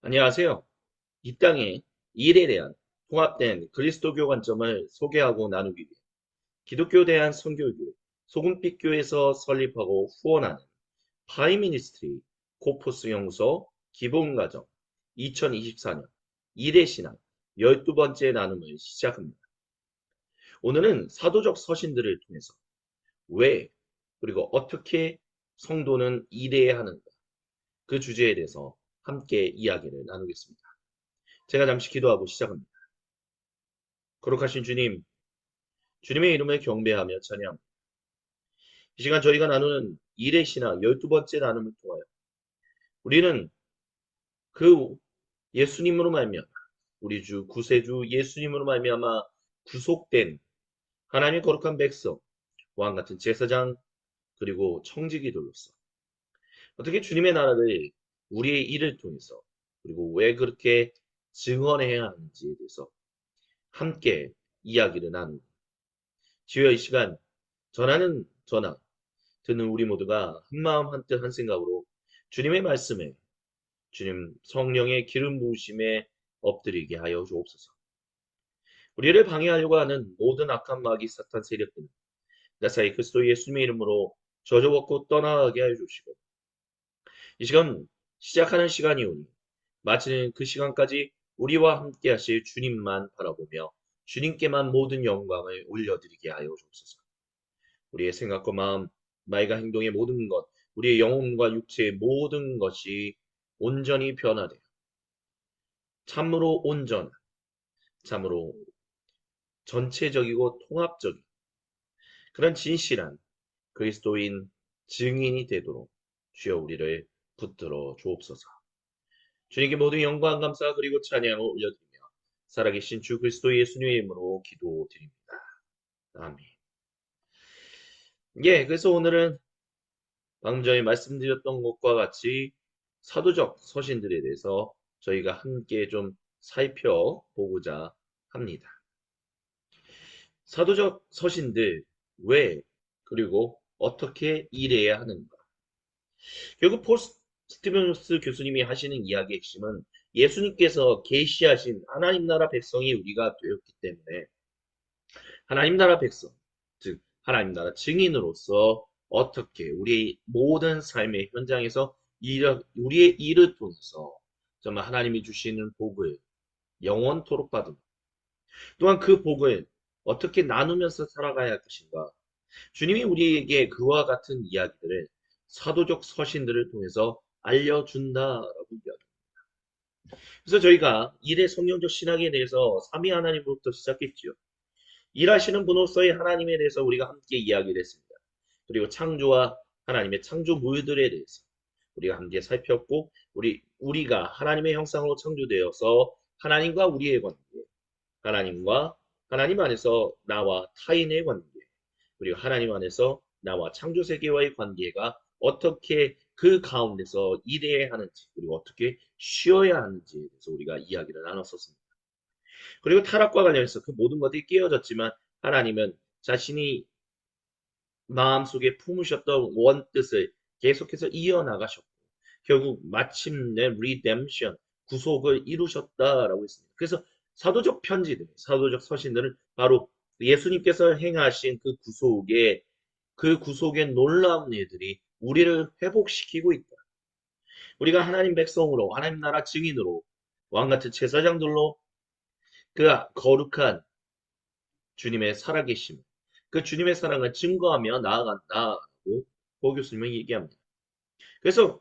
안녕하세요. 이 땅의 일에 대한 통합된 그리스도교 관점을 소개하고 나누기 위해 기독교 대한 선교교회 소금빛교에서 설립하고 후원하는 파이미니스트리 코포스 연구소 기본과정 2024년 일의 신앙 12번째 나눔을 시작합니다. 오늘은 사도적 서신들을 통해서 왜 그리고 어떻게 성도는 일해야 하는가 그 주제에 대해서 함께 이야기를 나누겠습니다. 제가 잠시 기도하고 시작합니다. 거룩하신 주님, 주님의 이름을 경배하며 찬양. 이 시간 저희가 나누는 일의 신앙 12번째 나눔을 통하여 우리는 그 예수님으로 말미암아 우리 주 구세주 예수님으로 말미암아 구속된 하나님의 거룩한 백성, 왕 같은 제사장 그리고 청지기들로서 어떻게 주님의 나라를 우리의 일을 통해서 그리고 왜 그렇게 증언해야 하는지에 대해서 함께 이야기를 나누고 주여 이 시간 전하는 전하 듣는 우리 모두가 한마음 한뜻 한 생각으로 주님의 말씀에 주님 성령의 기름 부으심에 엎드리게 하여 주옵소서. 우리를 방해하려고 하는 모든 악한 마귀 사탄 세력들은 나사이 그리스도 예수님의 이름으로 저주먹고 떠나가게 하여 주시고 이 시간 시작하는 시간이 오니 마치는 그 시간까지 우리와 함께 하실 주님만 바라보며 주님께만 모든 영광을 올려드리게 하여 주옵소서. 우리의 생각과 마음, 말과 행동의 모든 것, 우리의 영혼과 육체의 모든 것이 온전히 변화되어 참으로 온전한, 참으로 전체적이고 통합적인 그런 진실한 그리스도인 증인이 되도록 주여 우리를 붙들어 주옵소서. 주님께 모든 영광, 감사 그리고 찬양을 올려드리며 살아계신 주 그리스도 예수님의 이름으로 기도드립니다. 아멘. 그래서 오늘은 방금 전에 말씀드렸던 것과 같이 사도적 서신들에 대해서 저희가 함께 좀 살펴보고자 합니다. 사도적 서신들 왜 그리고 어떻게 일해야 하는가? 결국 폴 스티븐스 교수님이 하시는 이야기의 핵심은 예수님께서 계시하신 하나님 나라 백성이 우리가 되었기 때문에 하나님 나라 백성, 즉 하나님 나라 증인으로서 어떻게 우리의 모든 삶의 현장에서 우리의 일을 통해서 정말 하나님이 주시는 복을 영원토록 받은 또한 그 복을 어떻게 나누면서 살아가야 할 것인가. 주님이 우리에게 그와 같은 이야기들을 사도적 서신들을 통해서 알려준다라고 이야기합니다. 그래서 저희가 일의 성경적 신학에 대해서 삼위 하나님으로부터 시작했지요. 일하시는 분으로서의 하나님에 대해서 우리가 함께 이야기를 했습니다. 그리고 창조와 하나님의 창조물들에 대해서 우리가 함께 살폈고 우리가 하나님의 형상으로 창조되어서 하나님과 우리의 관계, 하나님과 하나님 안에서 나와 타인의 관계, 그리고 하나님 안에서 나와 창조 세계와의 관계가 어떻게 그 가운데서 일해야 하는지, 그리고 어떻게 쉬어야 하는지에 대해서 우리가 이야기를 나눴었습니다. 그리고 타락과 관련해서 그 모든 것들이 깨어졌지만 하나님은 자신이 마음속에 품으셨던 원뜻을 계속해서 이어나가셨고 결국 마침내 redemption, 구속을 이루셨다라고 했습니다. 그래서 사도적 편지들, 사도적 서신들은 바로 예수님께서 행하신 그 구속의 놀라운 일들이 우리를 회복시키고 있다. 우리가 하나님 백성으로, 하나님 나라 증인으로, 왕같은 제사장들로 그 거룩한 주님의 살아계심, 그 주님의 사랑을 증거하며 나아간다고 고 교수님은 얘기합니다. 그래서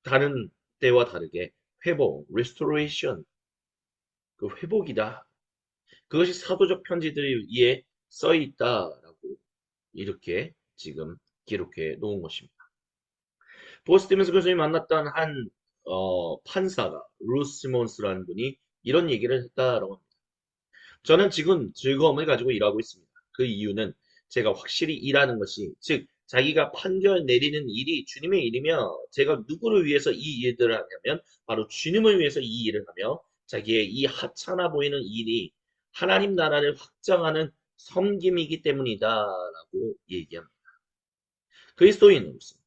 다른 때와 다르게 회복, restoration, 그 회복이다. 그것이 사도적 편지들에 써 있다라고 이렇게 지금 기록해 놓은 것입니다. 보스티면스 교수님이 만났던 한 판사가 루스 시몬스라는 분이 이런 얘기를 했다라고 합니다. 저는 지금 즐거움을 가지고 일하고 있습니다. 그 이유는 제가 확실히 일하는 것이, 즉 자기가 판결 내리는 일이 주님의 일이며 제가 누구를 위해서 이 일들을 하냐면 바로 주님을 위해서 이 일을 하며 자기의 이 하찮아 보이는 일이 하나님 나라를 확장하는 섬김이기 때문이다라고 얘기합니다. 그리스도인으로서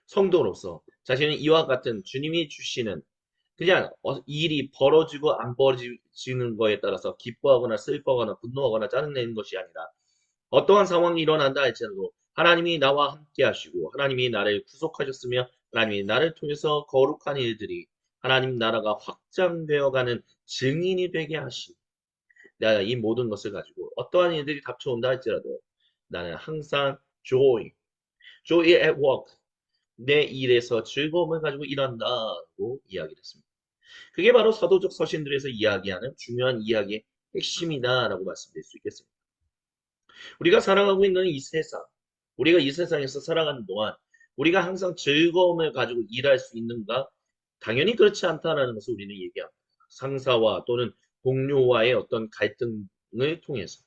성도로서 자신은 이와 같은 주님이 주시는 그냥 일이 벌어지고 안 벌어지는 거에 따라서 기뻐하거나 슬퍼하거나 분노하거나 짜증내는 것이 아니라 어떠한 상황이 일어난다 할지라도 하나님이 나와 함께 하시고 하나님이 나를 구속하셨으며 하나님이 나를 통해서 거룩한 일들이 하나님 나라가 확장되어가는 증인이 되게 하신 내가 이 모든 것을 가지고 어떠한 일들이 닥쳐온다 할지라도 나는 항상 joy at work, 내 일에서 즐거움을 가지고 일한다고 이야기를 했습니다. 그게 바로 사도적 서신들에서 이야기하는 중요한 이야기의 핵심이다라고 말씀드릴 수 있겠습니다. 우리가 살아가고 있는 이 세상, 우리가 이 세상에서 살아가는 동안 우리가 항상 즐거움을 가지고 일할 수 있는가? 당연히 그렇지 않다라는 것을 우리는 얘기합니다. 상사와 또는 동료와의 어떤 갈등을 통해서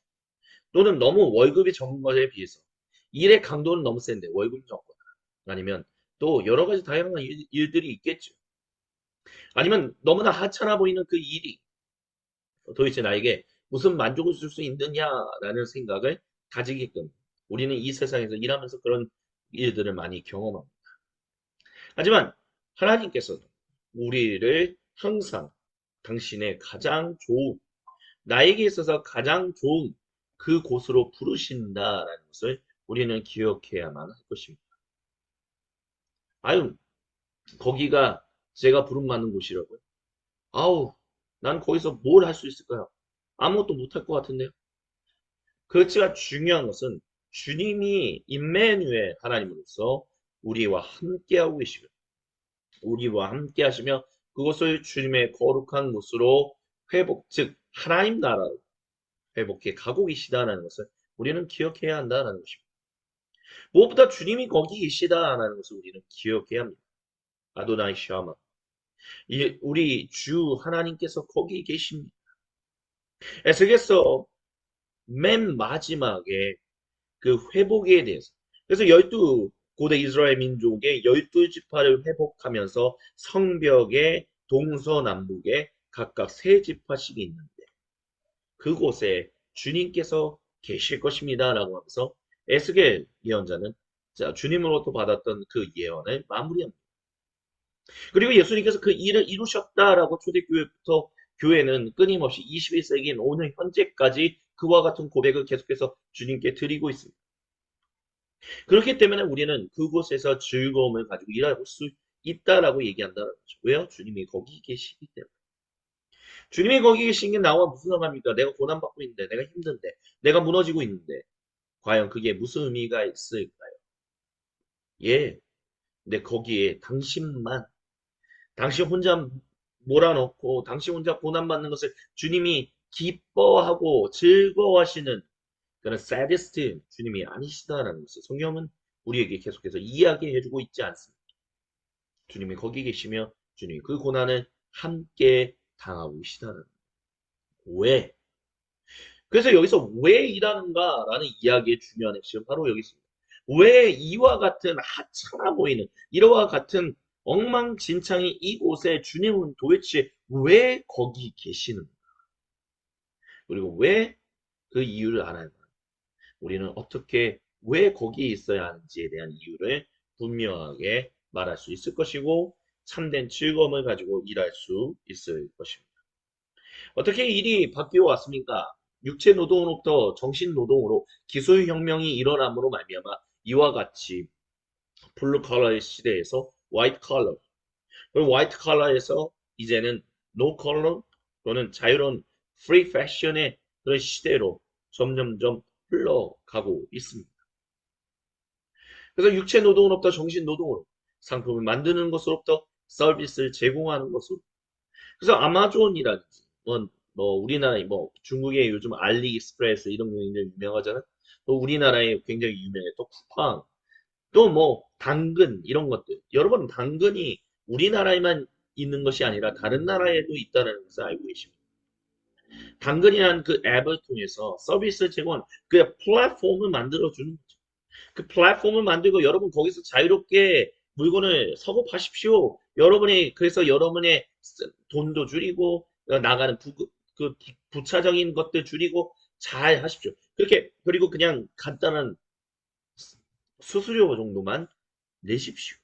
또는 너무 월급이 적은 것에 비해서 일의 강도는 너무 센데 월급이 적거나 아니면 또 여러 가지 다양한 일들이 있겠죠. 아니면 너무나 하찮아 보이는 그 일이 도대체 나에게 무슨 만족을 줄 수 있느냐라는 생각을 가지게끔 우리는 이 세상에서 일하면서 그런 일들을 많이 경험합니다. 하지만 하나님께서는 우리를 항상 당신의 가장 좋은, 나에게 있어서 가장 좋은 그곳으로 부르신다라는 것을 우리는 기억해야만 할 것입니다. 아유, 거기가 제가 부름받는 곳이라고요? 아우, 난 거기서 뭘 할 수 있을까요? 아무것도 못할 것 같은데요? 그렇지만 중요한 것은 주님이 임마누엘 하나님으로서 우리와 함께하고 계시고 우리와 함께하시며 그것을 주님의 거룩한 곳으로 회복, 즉 하나님 나라로 회복해 가고 계시다는 것을 우리는 기억해야 한다는 것입니다. 무엇보다 주님이 거기 계시다라는 것을 우리는 기억해야 합니다. 아도나이 샤마. 우리 주 하나님께서 거기 계십니다. 에스겔서 맨 마지막에 그 회복에 대해서. 그래서 고대 이스라엘 민족의 12지파를 회복하면서 성벽의 동서남북에 각각 세 지파씩이 있는데 그곳에 주님께서 계실 것입니다. 라고 하면서 에스겔 예언자는 자, 주님으로부터 받았던 그 예언을 마무리합니다. 그리고 예수님께서 그 일을 이루셨다라고 초대교회부터 교회는 끊임없이 21세기인 오늘 현재까지 그와 같은 고백을 계속해서 주님께 드리고 있습니다. 그렇기 때문에 우리는 그곳에서 즐거움을 가지고 일할 수 있다라고 얘기한다는 거죠. 왜요? 주님이 거기 계시기 때문에. 주님이 거기 계신 게 나와 무슨 상관입니까? 내가 고난받고 있는데, 내가 힘든데, 내가 무너지고 있는데, 과연 그게 무슨 의미가 있을까요? 예. 근데 거기에 당신 혼자 몰아넣고, 당신 혼자 고난받는 것을 주님이 기뻐하고 즐거워하시는 그런 사디스트 주님이 아니시다라는 것을 성경은 우리에게 계속해서 이야기해주고 있지 않습니다. 주님이 거기 계시며 주님이 그 고난을 함께 당하고 계시다는 왜? 그래서 여기서 왜 일하는가라는 이야기의 중요한 핵심은 바로 여기 있습니다. 왜 이와 같은 하찮아 보이는 이와 같은 엉망진창이 이곳에 주님은 도대체 왜 거기 계시는가? 그리고 왜 그 이유를 알아야 합니다. 우리는 어떻게 왜 거기에 있어야 하는지에 대한 이유를 분명하게 말할 수 있을 것이고 참된 즐거움을 가지고 일할 수 있을 것입니다. 어떻게 일이 바뀌어 왔습니까? 육체 노동으로부터 정신 노동으로 기술 혁명이 일어남으로 말미암아 이와 같이 블루 컬러의 시대에서 화이트 컬러, 그리고 화이트 컬러에서 이제는 노 컬러 또는 자유로운 프리 패션의 그런 시대로 점점점 흘러가고 있습니다. 그래서 육체 노동으로부터 정신 노동으로 상품을 만드는 것으로부터 서비스를 제공하는 것으로. 그래서 아마존이라든지 뭐 우리나라의 뭐 중국의 요즘 알리익스프레스 이런 게 굉장히 유명하잖아요. 또 우리나라에 굉장히 유명해. 또 쿠팡, 또 뭐 당근 이런 것들. 여러분 당근이 우리나라에만 있는 것이 아니라 다른 나라에도 있다는 것을 알고 계십니다. 당근이라는 그 앱을 통해서 서비스 제공, 그 플랫폼을 만들어주는 거죠. 그 플랫폼을 만들고 여러분 거기서 자유롭게 물건을 서급하십시오. 여러분이 그래서 여러분의 돈도 줄이고 나가는 그 부차적인 것들 줄이고 잘 하십시오. 그렇게 그리고 그냥 간단한 수수료 정도만 내십시오.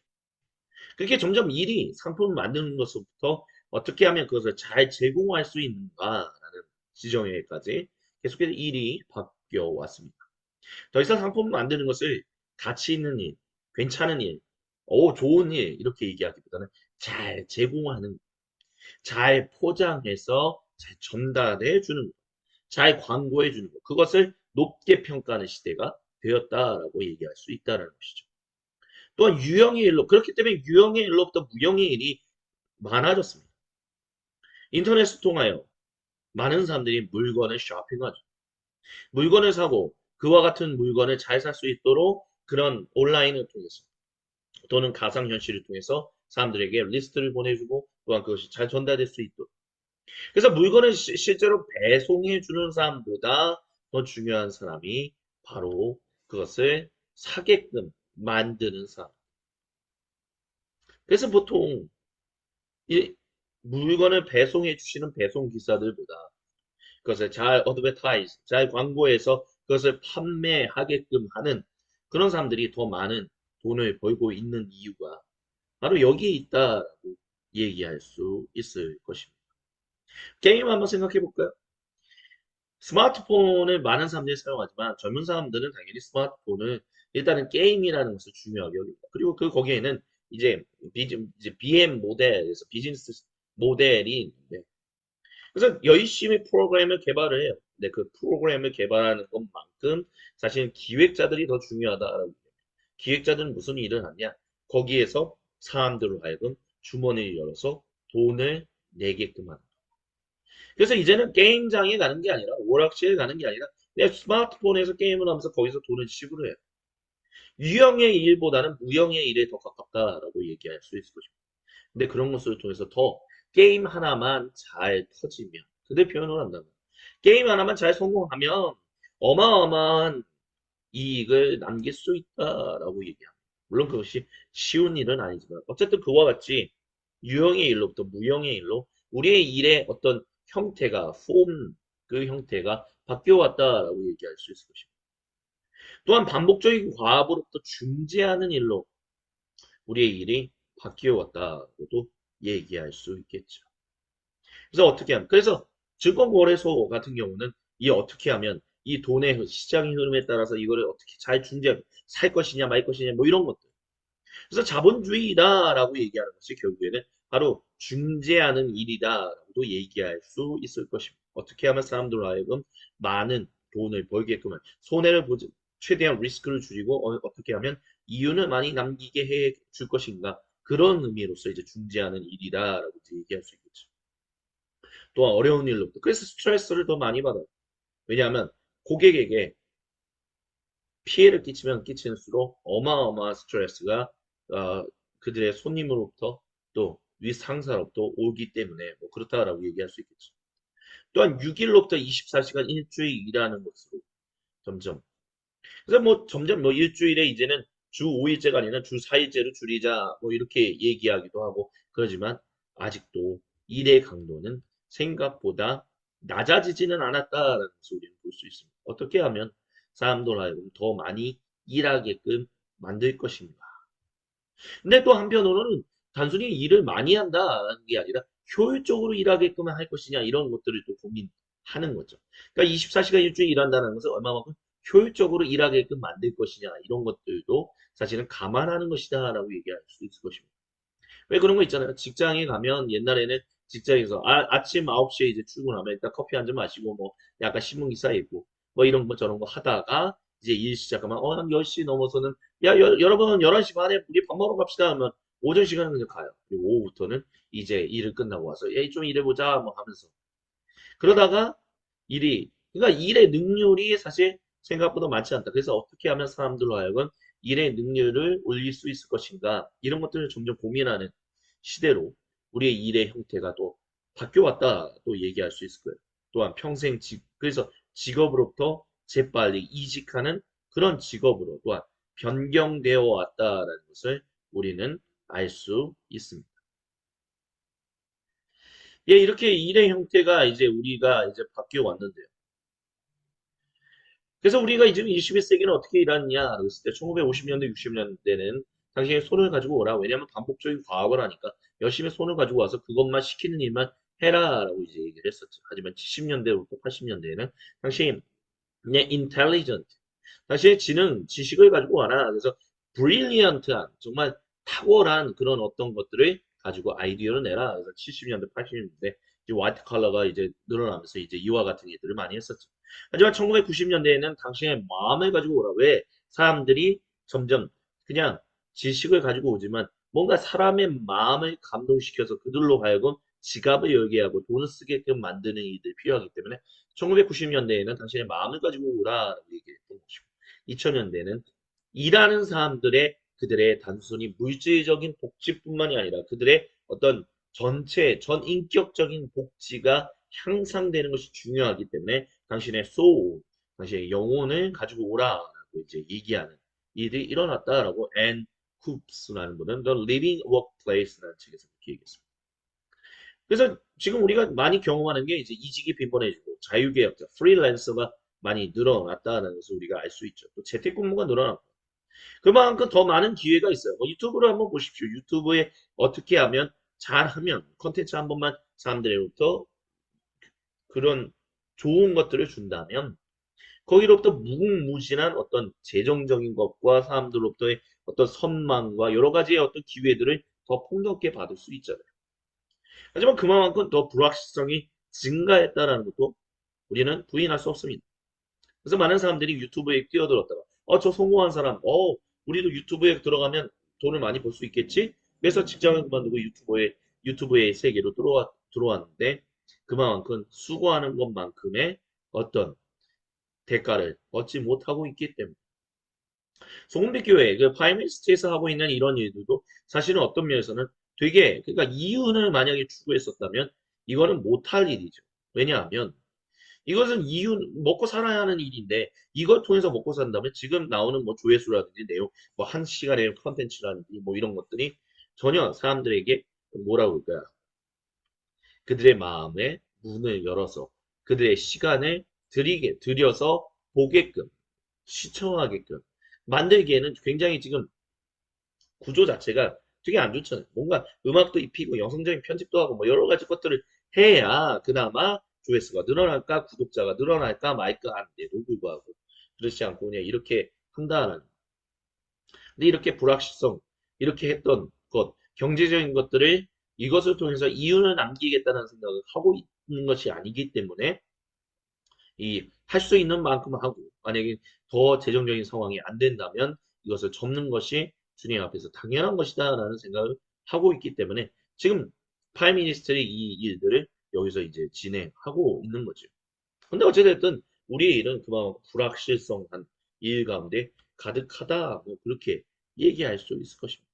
그렇게 점점 일이 상품을 만드는 것부터 어떻게 하면 그것을 잘 제공할 수 있는가라는 지점에까지 계속해서 일이 바뀌어 왔습니다. 더 이상 상품을 만드는 것을 가치 있는 일, 괜찮은 일, 좋은 일 이렇게 얘기하기보다는 잘 제공하는, 잘 포장해서 잘 전달해 주는 것, 잘 광고해 주는 것, 그것을 높게 평가하는 시대가 되었다라고 얘기할 수 있다는 것이죠. 또한 유형의 일로, 그렇기 때문에 유형의 일로부터 무형의 일이 많아졌습니다. 인터넷을 통하여 많은 사람들이 물건을 쇼핑하죠. 물건을 사고 그와 같은 물건을 잘 살 수 있도록 그런 온라인을 통해서 또는 가상현실을 통해서 사람들에게 리스트를 보내주고 또한 그것이 잘 전달될 수 있도록. 그래서 물건을 실제로 배송해 주는 사람보다 더 중요한 사람이 바로 그것을 사게끔 만드는 사람. 그래서 보통 이 물건을 배송해 주시는 배송 기사들보다 그것을 잘 어드버타이즈, 잘 광고해서 그것을 판매하게끔 하는 그런 사람들이 더 많은 돈을 벌고 있는 이유가 바로 여기에 있다라고 얘기할 수 있을 것입니다. 게임 한번 생각해 볼까요? 스마트폰을 많은 사람들이 사용하지만 젊은 사람들은 당연히 스마트폰을 일단은 게임이라는 것을 중요하게 여깁니다. 그리고 그 거기에는 이제 이제 BM 모델에서 비즈니스 모델이 있는데 그래서 열심히 프로그램을 개발을 해요. 근데 그 프로그램을 개발하는 것만큼 사실 기획자들이 더 중요하다라고 얘기해요. 기획자들은 무슨 일을 하냐? 거기에서 사람들로 하여금 주머니를 열어서 돈을 내게끔 하는. 그래서 이제는 게임장에 가는 게 아니라 오락실에 가는 게 아니라 그냥 스마트폰에서 게임을 하면서 거기서 돈을 지불해요. 유형의 일보다는 무형의 일에 더 가깝다라고 얘기할 수 있을 것입니다. 근데 그런 것을 통해서 더 게임 하나만 잘 터지면 그대 표현을 한다면 게임 하나만 잘 성공하면 어마어마한 이익을 남길 수 있다라고 얘기합니다. 물론 그것이 쉬운 일은 아니지만 어쨌든 그와 같이 유형의 일로부터 무형의 일로 우리의 일의 어떤 형태가 그 형태가 바뀌어 왔다라고 얘기할 수 있을 것입니다. 또한 반복적인 과업으로부터 중재하는 일로 우리의 일이 바뀌어 왔다고도 얘기할 수 있겠죠. 그래서 어떻게 하면 그래서 증권거래소 같은 경우는 이 어떻게 하면 이 돈의 시장의 흐름에 따라서 이거를 어떻게 잘 살 것이냐 말 것이냐 뭐 이런 것들. 그래서 자본주의다라고 얘기하는 것이 결국에는 바로 중재하는 일이다라고도 얘기할 수 있을 것입니다. 어떻게 하면 사람들로 하여금 많은 돈을 벌게끔 손해를 보지 최대한 리스크를 줄이고 떻게 하면 이윤을 많이 남기게 해 줄 것인가 그런 의미로서 이제 중재하는 일이다라고 얘기할 수 있겠죠. 또한 어려운 일로부터 그래서 스트레스를 더 많이 받아요. 왜냐하면 고객에게 피해를 끼치면 끼칠수록 어마어마한 스트레스가 그들의 손님으로부터 또 윗상사로부터 오기 때문에 뭐 그렇다라고 얘기할 수 있겠죠. 또한 6일로부터 24시간 일주일 일하는 것으로 점점 그래서 뭐 점점 뭐 일주일에 이제는 주 5일제가 아니라 주 4일제로 줄이자 뭐 이렇게 얘기하기도 하고 그러지만 아직도 일의 강도는 생각보다 낮아지지는 않았다라는 것을 우리는 볼 수 있습니다. 어떻게 하면 사람들 하여금 더 많이 일하게끔 만들 것인가. 근데 또 한편으로는 단순히 일을 많이 한다는 게 아니라 효율적으로 일하게끔 할 것이냐 이런 것들을 또 고민하는 거죠. 그러니까 24시간 일주일 일한다는 것은 얼마만큼 효율적으로 일하게끔 만들 것이냐 이런 것들도 사실은 감안하는 것이다라고 얘기할 수 있을 것입니다. 왜 그런 거 있잖아요. 직장에 가면 옛날에는 직장에서 아침 9시에 이제 출근하면 일단 커피 한 잔 마시고 뭐 약간 신문 기사 읽고 뭐 이런 거 저런 거 하다가 이제 일 시작하면 한 10시 넘어서는 야 여러분 11시 반에 우리 밥 먹으러 갑시다 하면 오전 시간은 그냥 가요. 그리고 오후부터는 이제 일을 끝나고 와서 야좀 일해보자 뭐 하면서 그러다가 그러니까 일의 능률이 사실 생각보다 많지 않다. 그래서 어떻게 하면 사람들로 하여금 일의 능률을 올릴 수 있을 것인가 이런 것들을 점점 고민하는 시대로 우리의 일의 형태가 또 바뀌어 왔다 또 얘기할 수 있을 거예요. 또한 그래서 직업으로부터 재빨리 이직하는 그런 직업으로 또한 변경되어 왔다라는 것을 우리는 알 수 있습니다. 예, 이렇게 일의 형태가 이제 우리가 이제 바뀌어 왔는데요. 그래서 우리가 이제 21세기는 어떻게 일하느냐 그랬을 때 1950년대, 60년대는 당시에 손을 가지고 오라. 왜냐하면 반복적인 과업을 하니까 열심히 손을 가지고 와서 그것만 시키는 일만 해라라고 이제 얘기를 했었죠. 하지만 70년대부터 80년대에는 당시 intelligent, 당시의 지능, 지식을 가지고 와라. 그래서 brilliant한, 정말 탁월한 그런 어떤 것들을 가지고 아이디어를 내라. 그래서 70년대, 80년대 이제 화이트 컬러가 이제 늘어나면서 이제 이와 같은 일들을 많이 했었죠. 하지만 1990년대에는 당신의 마음을 가지고 오라. 왜? 사람들이 점점 그냥 지식을 가지고 오지만 뭔가 사람의 마음을 감동시켜서 그들로 하여금 지갑을 열게 하고 돈을 쓰게끔 만드는 일들이 필요하기 때문에 1990년대에는 당신의 마음을 가지고 오라라고 얘기했던 것이고 2000년대에는 일하는 사람들의 그들의 단순히 물질적인 복지뿐만이 아니라 그들의 어떤 전체 전인격적인 복지가 향상되는 것이 중요하기 때문에 당신의 soul, 당신의 영혼을 가지고 오라라고 이제 얘기하는 일이 일어났다라고 앤 쿱스라는 분은 The Living Workplace라는 책에서 그렇게 얘기했습니다. 그래서 지금 우리가 많이 경험하는 게 이제 이직이 빈번해지고 자유계약자, 프리랜서가 많이 늘어났다는 것을 우리가 알 수 있죠. 또 재택근무가 늘어났고 그만큼 더 많은 기회가 있어요. 뭐 유튜브를 한번 보십시오. 유튜브에 어떻게 하면 잘하면 컨텐츠 한 번만 사람들로부터 그런 좋은 것들을 준다면 거기로부터 무궁무진한 어떤 재정적인 것과 사람들로부터의 어떤 선망과 여러 가지의 어떤 기회들을 더 폭넓게 받을 수 있잖아요. 하지만 그만큼 더 불확실성이 증가했다는 것도 우리는 부인할 수 없습니다. 그래서 많은 사람들이 유튜브에 뛰어들었다가 저 성공한 사람 우리도 유튜브에 들어가면 돈을 많이 벌 수 있겠지? 그래서 직장을 그만두고 유튜브의 세계로 들어왔는데 그만큼 수고하는 것만큼의 어떤 대가를 얻지 못하고 있기 때문에 송은빛교회 그 파이널스트에서 하고 있는 이런 일들도 사실은 어떤 면에서는 되게 그러니까 이윤을 만약에 추구했었다면 이거는 못할 일이죠. 왜냐하면 이것은 이윤 먹고 살아야 하는 일인데 이걸 통해서 먹고 산다면 지금 나오는 뭐 조회수라든지 내용 뭐 한 시간의 컨텐츠라든지 뭐 이런 것들이 전혀 사람들에게 뭐라고 그럴까요? 그들의 마음에 문을 열어서 그들의 시간을 들여서 보게끔 시청하게끔 만들기에는 굉장히 지금 구조 자체가 되게 안 좋잖아요. 뭔가 음악도 입히고 영상적인 편집도 하고 뭐 여러 가지 것들을 해야 그나마 조회수가 늘어날까 구독자가 늘어날까 말까 하는데도 불구하고 그렇지 않고 그냥 이렇게 한다는 근데 이렇게 불확실성 이렇게 했던 것 경제적인 것들을 이것을 통해서 이윤을 남기겠다는 생각을 하고 있는 것이 아니기 때문에 이 할 수 있는 만큼 하고 만약에 더 재정적인 상황이 안 된다면 이것을 접는 것이 주님 앞에서 당연한 것이다라는 생각을 하고 있기 때문에 지금 파이 미니스트리 이 일들을 여기서 이제 진행하고 있는 거죠. 근데 어찌됐든 우리의 일은 그만큼 불확실성한 일 가운데 가득하다 뭐 그렇게 얘기할 수 있을 것입니다.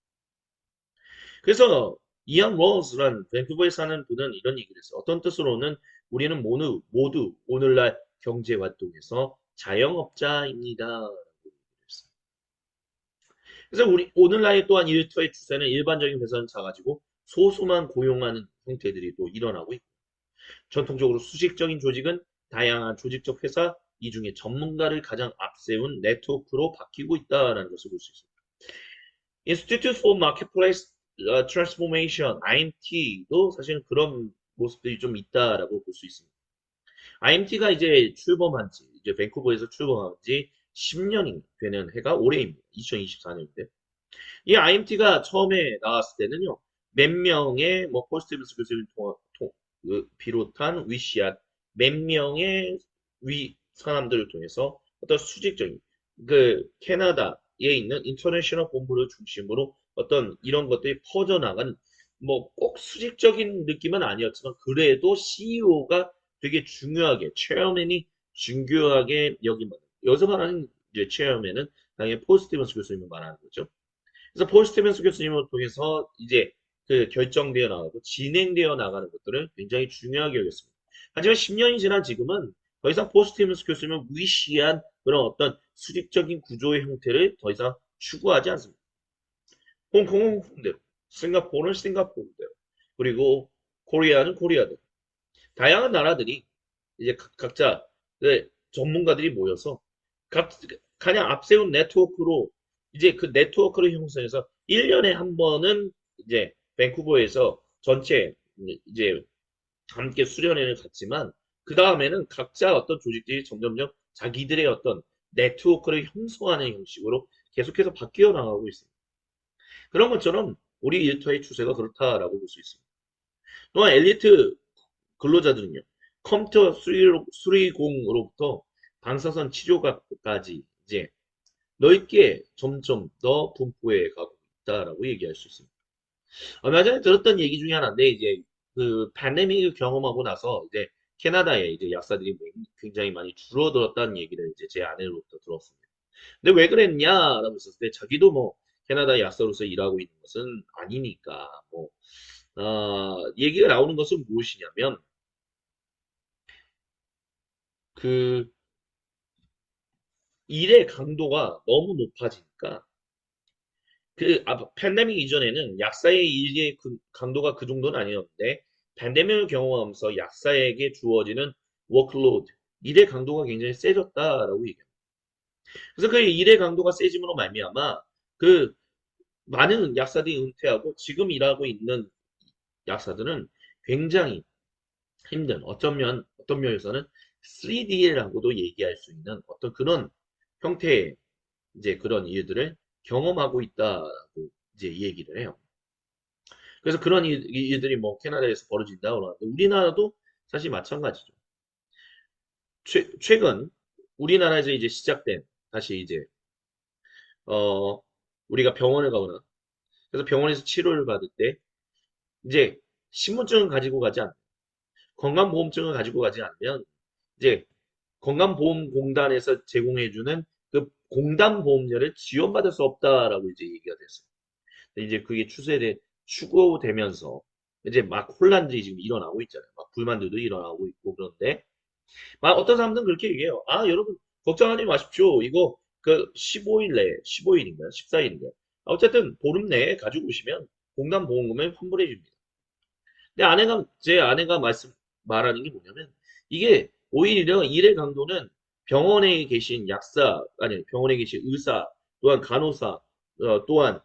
그래서 이안 로즈라는 밴쿠버에 사는 분은 이런 얘기를 했어요. 어떤 뜻으로는 우리는 모두 오늘날 경제 활동에서 자영업자입니다. 라고 얘기를 했어요. 그래서 우리 오늘날 또한 일터의 추세는 일반적인 회사는 작아지고 소수만 고용하는 형태들이 또 일어나고 있고 전통적으로 수직적인 조직은 다양한 조직적 회사 이 중에 전문가를 가장 앞세운 네트워크로 바뀌고 있다는 것을 볼 수 있습니다. Institute for Marketplace Transformation, IMT도 사실 그런 모습들이 좀 있다라고 볼 수 있습니다. IMT가 이제 출범한 지, 이제 밴쿠버에서 출범한 지 10년이 되는 해가 올해입니다. 2024년인데. 이 IMT가 처음에 나왔을 때는요, 몇 명의, 뭐, 포스티브스 교수를 비롯한 위시한 몇 명의 사람들을 통해서 어떤 수직적인, 캐나다에 있는 인터내셔널 본부를 중심으로 어떤 이런 것들이 퍼져나간, 뭐, 꼭 수직적인 느낌은 아니었지만, 그래도 CEO가 되게 중요하게, 체어맨이 중요하게 여기만, 여기서 말하는 이제 체어맨은 당연히 폴 스티븐스 교수님을 말하는 거죠. 그래서 폴 스티븐스 교수님을 통해서 이제 그 결정되어 나가고 진행되어 나가는 것들을 굉장히 중요하게 여겼습니다. 하지만 10년이 지난 지금은 더 이상 폴 스티븐스 교수님을 무시한 그런 어떤 수직적인 구조의 형태를 더 이상 추구하지 않습니다. 홍콩은 홍콩대로, 싱가포르는 싱가포르대로, 그리고 코리아는 코리아대로. 다양한 나라들이 이제 각자 전문가들이 모여서 각, 가장 앞세운 네트워크로 이제 그 네트워크를 형성해서 1년에 한 번은 이제 밴쿠버에서 전체 이제 함께 수련회를 갔지만 그 다음에는 각자 어떤 조직들이 점점점 자기들의 어떤 네트워크를 형성하는 형식으로 계속해서 바뀌어 나가고 있습니다. 그런 것처럼 우리 일터의 추세가 그렇다라고 볼 수 있습니다. 또한 엘리트 근로자들은요, 컴퓨터 360으로부터 방사선 치료까지 이제 넓게 점점 더 분포해 가고 있다라고 얘기할 수 있습니다. 얼마 전에 들었던 얘기 중에 하나인데, 이제 그 팬데믹을 경험하고 나서 이제 캐나다에 이제 약사들이 굉장히 많이 줄어들었다는 얘기를 이제 제 아내로부터 들었습니다. 근데 왜 그랬냐라고 했었을 때 자기도 뭐 캐나다 약사로서 일하고 있는 것은 아니니까 뭐 얘기가 나오는 것은 무엇이냐면 그 일의 강도가 너무 높아지니까 팬데믹 이전에는 약사의 일의 강도가 그 정도는 아니었는데 팬데믹을 경험하면서 약사에게 주어지는 워크로드 일의 강도가 굉장히 세졌다라고 얘기합니다. 그래서 그 일의 강도가 세짐으로 말미암아 그 많은 약사들이 은퇴하고 지금 일하고 있는 약사들은 굉장히 힘든 어떤 면에서는 3D라고도 얘기할 수 있는 어떤 그런 형태의 이제 그런 일들을 경험하고 있다라고 이제 얘기를 해요. 그래서 그런 일들이 뭐 캐나다에서 벌어진다고 그러는데 우리나라도 사실 마찬가지죠. 최근 우리나라에서 이제 시작된 다시 이제 어 우리가 병원을 가거나 그래서 병원에서 치료를 받을 때 이제 신분증을 가지고 가지 않 건강보험증을 가지고 가지 않으면 이제 건강보험공단에서 제공해주는 그 공단보험료를 지원받을 수 없다라고 이제 얘기가 됐어요. 이제 그게 추구되면서 이제 막 혼란들이 지금 일어나고 있잖아요. 막 불만들도 일어나고 있고 그런데 막 어떤 사람들은 그렇게 얘기해요. 아, 여러분 걱정하지 마십시오. 이거 그 15일 내에 15일인가요? 14일인가요? 어쨌든 보름 내에 가지고 오시면 공단보험금을 환불해 줍니다. 근데 제 아내가 말하는 게 뭐냐면, 이게 오히려 일의 강도는 병원에 계신 아니, 병원에 계신 의사, 또한 간호사, 또한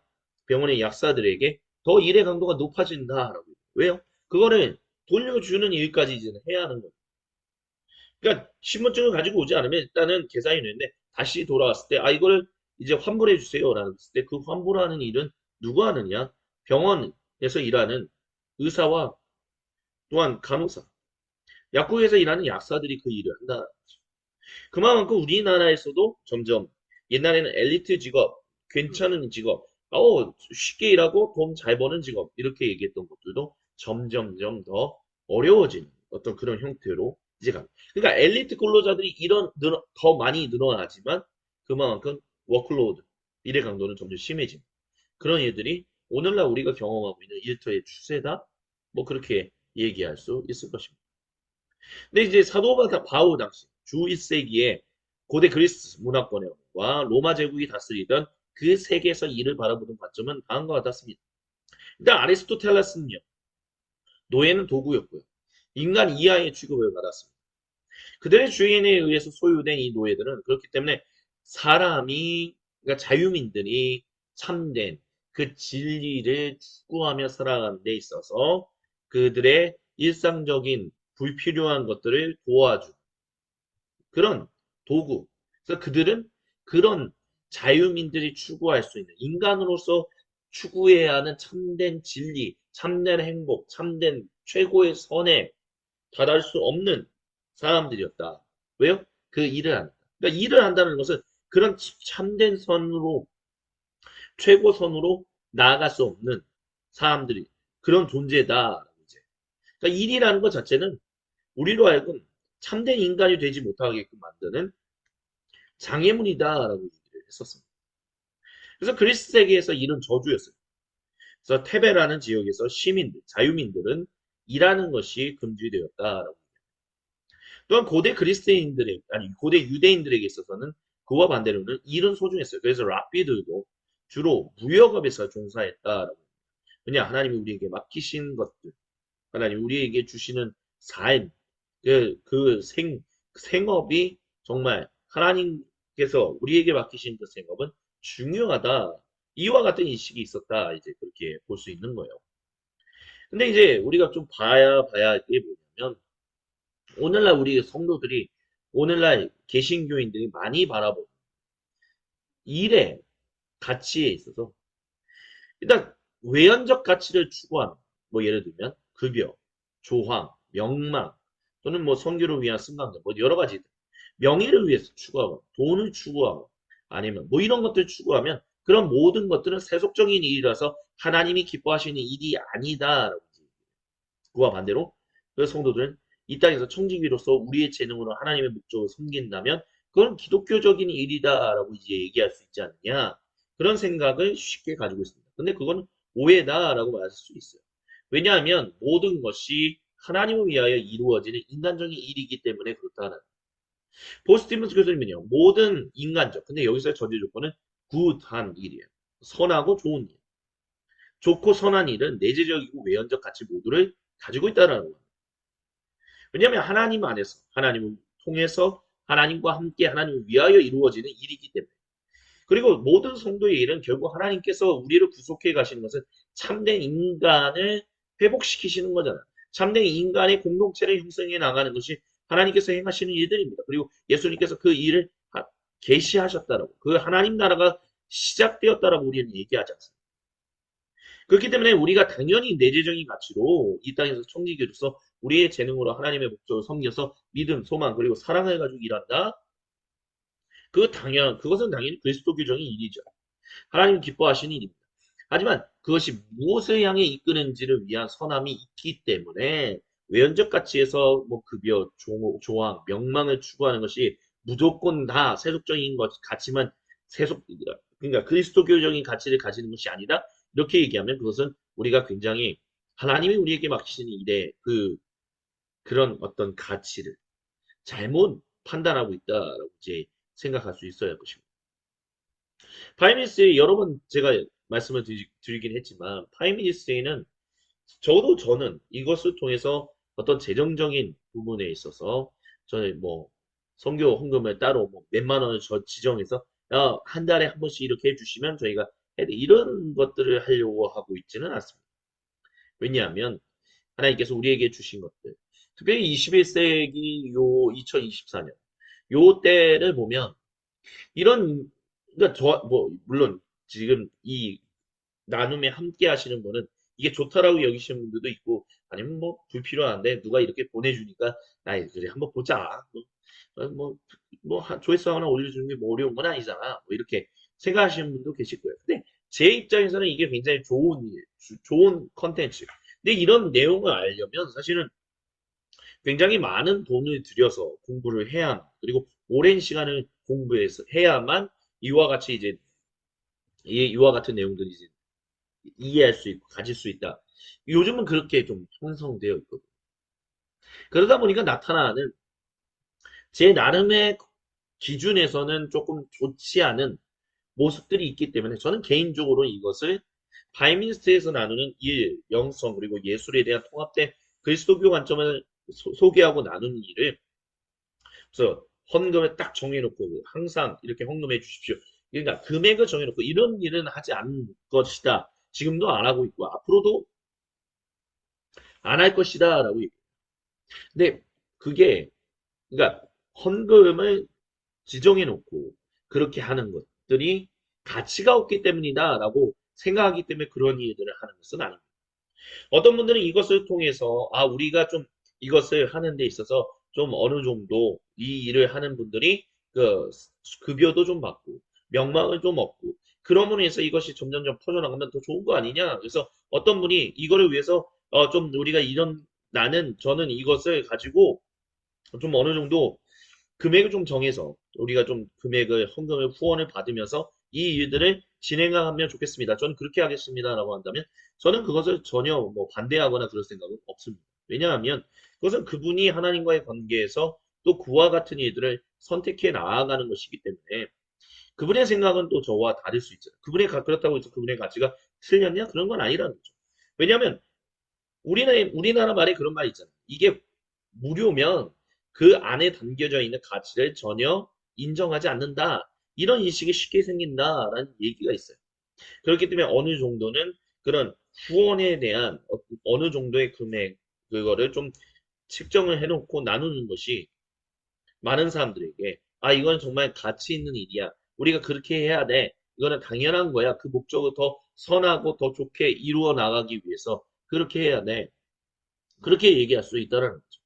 병원의 약사들에게 더 일의 강도가 높아진다라고. 왜요? 그거는 돌려주는 일까지 이제 해야 하는 거예요. 그러니까 신분증을 가지고 오지 않으면 일단은 계산이 되는데 다시 돌아왔을 때, 아, 이거를 이제 환불해 주세요라는 했을 때 그 환불하는 일은 누가 하느냐? 병원에서 일하는 의사와 또한 간호사, 약국에서 일하는 약사들이 그 일을 한다. 그만큼 우리나라에서도 점점 옛날에는 엘리트 직업, 괜찮은 직업, 쉽게 일하고 돈 잘 버는 직업 이렇게 얘기했던 것들도 점점점 더 어려워지는 어떤 그런 형태로 이제 갑니다. 그러니까 엘리트 근로자들이 더 많이 늘어나지만 그만큼 워크로드, 일의 강도는 점점 심해집니다. 그런 일들이 오늘날 우리가 경험하고 있는 일터의 추세다. 뭐 그렇게 얘기할 수 있을 것입니다. 근데 이제 바우 당시 주 1세기에 고대 그리스 문화권과 로마 제국이 다스리던 그 세계에서 이를 바라보는 관점은 다음과 같았습니다. 일단 아리스토텔레스는요. 노예는 도구였고요. 인간 이하의 취급을 받았습니다. 그들의 주인에 의해서 소유된 이 노예들은 그렇기 때문에 그러니까 자유민들이 참된 그 진리를 추구하며 살아가는 데 있어서 그들의 일상적인 불필요한 것들을 도와주고 그런 도구. 그래서 그들은 그런 자유민들이 추구할 수 있는 인간으로서 추구해야 하는 참된 진리, 참된 행복, 참된 최고의 선에 달할 수 없는 사람들이었다. 왜요? 그 일을 한다. 그러니까 일을 한다는 것은 그런 참된 선으로 최고선으로 나아갈 수 없는 사람들이 그런 존재다. 이제. 그러니까 일이라는 것 자체는 우리로 하여금 참된 인간이 되지 못하게끔 만드는 장애물이다라고 얘기를 했었습니다. 그래서 그리스 세계에서 일은 저주였어요. 그래서 테베라는 지역에서 자유민들은 일하는 것이 금지되었다라고. 또한 고대 유대인들에게 있어서는 그와 반대로는 일은 소중했어요. 그래서 랍비들도 주로 무역업에서 종사했다라고. 왜냐, 하나님이 우리에게 맡기신 것들, 하나님 우리에게 주시는 삶, 생업이 정말 하나님께서 우리에게 맡기신 그 생업은 중요하다. 이와 같은 인식이 있었다. 이제 그렇게 볼 수 있는 거예요. 근데 이제 우리가 좀 봐야 할 게 뭐냐면, 오늘날 우리 성도들이, 오늘날 개신교인들이 많이 바라보는 일의 가치에 있어서, 일단 외연적 가치를 추구하는, 뭐 예를 들면 급여, 조황, 명망, 또는 뭐 선교를 위한 승강자, 뭐 여러 가지 명예를 위해서 추구하고, 돈을 추구하고, 아니면 뭐 이런 것들을 추구하면 그런 모든 것들은 세속적인 일이라서 하나님이 기뻐하시는 일이 아니다라고. 그와 반대로 그 성도들은 이 땅에서 청지기로서 우리의 재능으로 하나님의 목적을 섬긴다면 그건 기독교적인 일이다라고 이제 얘기할 수 있지 않느냐. 그런 생각을 쉽게 가지고 있습니다. 근데 그건 오해다라고 말할 수 있어요. 왜냐하면 모든 것이 하나님을 위하여 이루어지는 인간적인 일이기 때문에 그렇다는. 볼 스티븐스 교수님은요, 모든 인간적, 근데 여기서 전제 조건은 굿한 일이에요. 선하고 좋은 일. 좋고 선한 일은 내재적이고 외연적 가치 모두를 가지고 있다는 거예요. 왜냐하면 하나님 안에서, 하나님을 통해서, 하나님과 함께 하나님을 위하여 이루어지는 일이기 때문에. 그리고 모든 성도의 일은 결국 하나님께서 우리를 구속해 가시는 것은 참된 인간을 회복시키시는 거잖아요. 참된 인간의 공동체를 형성해 나가는 것이 하나님께서 행하시는 일들입니다. 그리고 예수님께서 그 일을 계시하셨다라고, 그 하나님 나라가 시작되었다라고 우리는 얘기하지 않습니다. 그렇기 때문에 우리가 당연히 내재적인 가치로 이 땅에서 청지기로서 우리의 재능으로 하나님의 목적을 섬겨서 믿음, 소망, 그리고 사랑을 가지고 일한다. 그것은 당연히 그리스도교적인 일이죠. 하나님 기뻐하시는 일입니다. 하지만 그것이 무엇을 향해 이끄는지를 위한 선함이 있기 때문에 외연적 가치에서 뭐 급여, 조항, 명망을 추구하는 것이 무조건 다 세속적인 것, 가치만 그러니까 그리스도교적인 가치를 가지는 것이 아니다. 이렇게 얘기하면 그것은 우리가 굉장히 하나님이 우리에게 맡기시는 일에 그런 어떤 가치를 잘못 판단하고 있다라고 이제 생각할 수 있어야 할 것입니다. 파이미니스트에 여러 번 제가 말씀을 드리긴 했지만 파이미니스트에는 저는 이것을 통해서 어떤 재정적인 부분에 있어서 저는 뭐 선교 헌금을 따로 뭐 몇만 원을 지정해서 한 달에 한 번씩 이렇게 해주시면 저희가 이런 것들을 하려고 하고 있지는 않습니다. 왜냐하면 하나님께서 우리에게 주신 것들, 특별히 21세기 요 2024년 요 때를 보면 이런, 그러니까 물론 지금 이 나눔에 함께 하시는 분은 이게 좋다라고 여기시는 분들도 있고, 아니면 뭐 불필요한데 누가 이렇게 보내주니까 나 그래 한번 보자. 조회수 하나 올려주는 게 뭐 어려운 건 아니잖아. 뭐 이렇게 생각하시는 분도 계실 거예요. 근데 제 입장에서는 이게 굉장히 좋은 일, 좋은 컨텐츠. 근데 이런 내용을 알려면 사실은 굉장히 많은 돈을 들여서 공부를 해야 합니다. 그리고 오랜 시간을 공부해서 해야만 이와 같이 이제 이와 같은 내용들이 이제 이해할 수 있고 가질 수 있다. 요즘은 그렇게 좀 형성되어 있거든요. 그러다 보니까 나타나는 제 나름의 기준에서는 조금 좋지 않은 모습들이 있기 때문에 저는 개인적으로 이것을 바이민스트에서 나누는 일, 영성 그리고 예술에 대한 통합된 그리스도교 관점을 소개하고 나누는 일을, 그래서 헌금을 딱 정해놓고 항상 이렇게 헌금해 주십시오. 그러니까 금액을 정해놓고 이런 일은 하지 않을 것이다. 지금도 안 하고 있고 앞으로도 안 할 것이다라고 얘기해요. 근데 그게, 그러니까 헌금을 지정해놓고 그렇게 하는 것들이 가치가 없기 때문이다라고 생각하기 때문에 그런 일들을 하는 것은 아닙니다. 어떤 분들은 이것을 통해서 우리가 좀 이것을 하는 데 있어서 좀 어느 정도 이 일을 하는 분들이 그 급여도 좀 받고 명망을 좀 얻고 그러므로 해서 이것이 점점점 퍼져나가면 더 좋은 거 아니냐. 그래서 어떤 분이 이거를 위해서 좀 우리가 저는 이것을 가지고 좀 어느 정도 금액을 좀 정해서 우리가 좀 금액을 헌금을 후원을 받으면서 이 일들을 진행하면 좋겠습니다. 저는 그렇게 하겠습니다라고 한다면 저는 그것을 전혀 뭐 반대하거나 그럴 생각은 없습니다. 왜냐하면 그것은 그분이 하나님과의 관계에서 또 그와 같은 일들을 선택해 나아가는 것이기 때문에 그분의 생각은 또 저와 다를 수 있잖아요. 그렇다고 해서 그분의 가치가 틀렸냐? 그런 건 아니라는 거죠. 왜냐하면 우리나라 말에 그런 말이 있잖아요. 이게 무료면 그 안에 담겨져 있는 가치를 전혀 인정하지 않는다. 이런 인식이 쉽게 생긴다라는 얘기가 있어요. 그렇기 때문에 어느 정도는 그런 후원에 대한 어느 정도의 금액, 그거를 좀 측정을 해놓고 나누는 것이 많은 사람들에게, 아, 이건 정말 가치 있는 일이야. 우리가 그렇게 해야 돼. 이거는 당연한 거야. 그 목적을 더 선하고 더 좋게 이루어 나가기 위해서 그렇게 해야 돼. 그렇게 얘기할 수 있다는 거죠.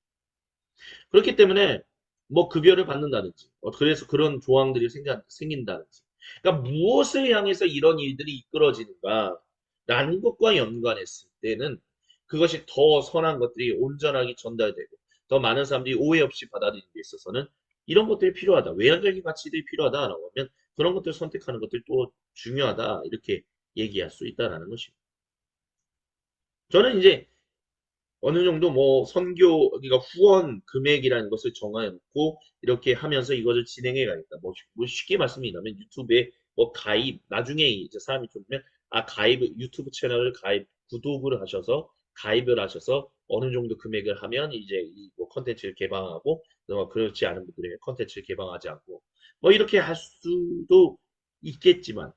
그렇기 때문에 뭐 급여를 받는다든지, 그래서 그런 조항들이 생긴다든지. 그러니까 무엇을 향해서 이런 일들이 이끌어지는가라는 것과 연관했을 때는 그것이 더 선한 것들이 온전하게 전달되고 더 많은 사람들이 오해 없이 받아들이는 데 있어서는 이런 것들이 필요하다. 외향적인 가치들이 필요하다라고 하면 그런 것들을 선택하는 것들이 또 중요하다. 이렇게 얘기할 수 있다라는 것입니다. 저는 이제 어느 정도 뭐 선교, 그러니까 후원 금액이라는 것을 정해놓고 이렇게 하면서 이것을 진행해 가겠다. 뭐 쉽게 말씀드리면 유튜브에 뭐 가입, 나중에 이제 사람이 좀 보면, 아, 유튜브 채널을 구독을 하셔서 가입을 하셔서 어느 정도 금액을 하면 이제 이뭐 컨텐츠를 개방하고, 뭐 그렇지 않은 분들의 컨텐츠를 개방하지 않고, 뭐 이렇게 할 수도 있겠지만,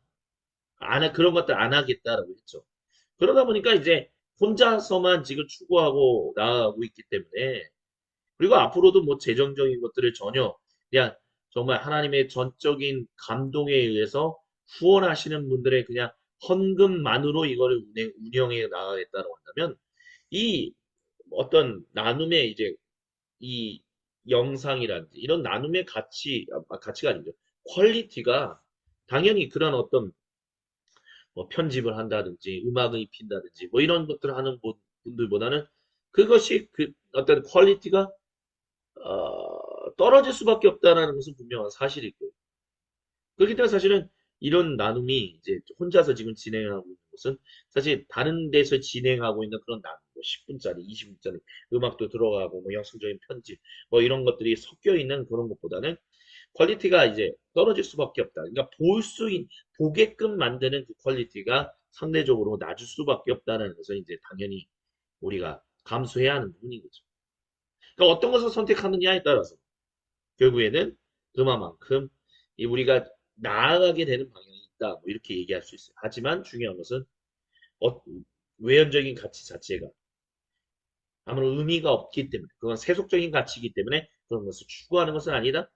그런 것들 안 하겠다라고 했죠. 그러다 보니까 이제 혼자서만 지금 추구하고 나아가고 있기 때문에, 그리고 앞으로도 뭐 재정적인 것들을 전혀 그냥 정말 하나님의 전적인 감동에 의해서 후원하시는 분들의 그냥 헌금만으로 이거를 운영해 나가겠다고 한다면, 이 어떤 나눔의 이제 이 영상이라든지 이런 나눔의 가치가 아니죠. 퀄리티가 당연히 그런 어떤 뭐 편집을 한다든지 음악을 입힌다든지 뭐 이런 것들을 하는 분들보다는 그것이 그 어떤 퀄리티가 떨어질 수밖에 없다는 것은 분명한 사실이고요. 그렇기 때문에 사실은 이런 나눔이 이제 혼자서 지금 진행하고 있는 것은 사실 다른 데서 진행하고 있는 그런 나눔, 뭐 10분짜리, 20분짜리 음악도 들어가고 뭐 영상적인 편집, 뭐 이런 것들이 섞여 있는 그런 것보다는 퀄리티가 이제 떨어질 수밖에 없다. 그러니까 보게끔 만드는 그 퀄리티가 상대적으로 낮을 수밖에 없다는 것을 이제 당연히 우리가 감수해야 하는 부분인 거죠. 그러니까 어떤 것을 선택하느냐에 따라서 결국에는 그만큼 우리가 나아가게 되는 방향이 있다. 뭐 이렇게 얘기할 수 있어요. 하지만 중요한 것은 어, 외연적인 가치 자체가 아무런 의미가 없기 때문에, 그건 세속적인 가치이기 때문에 그런 것을 추구하는 것은 아니다.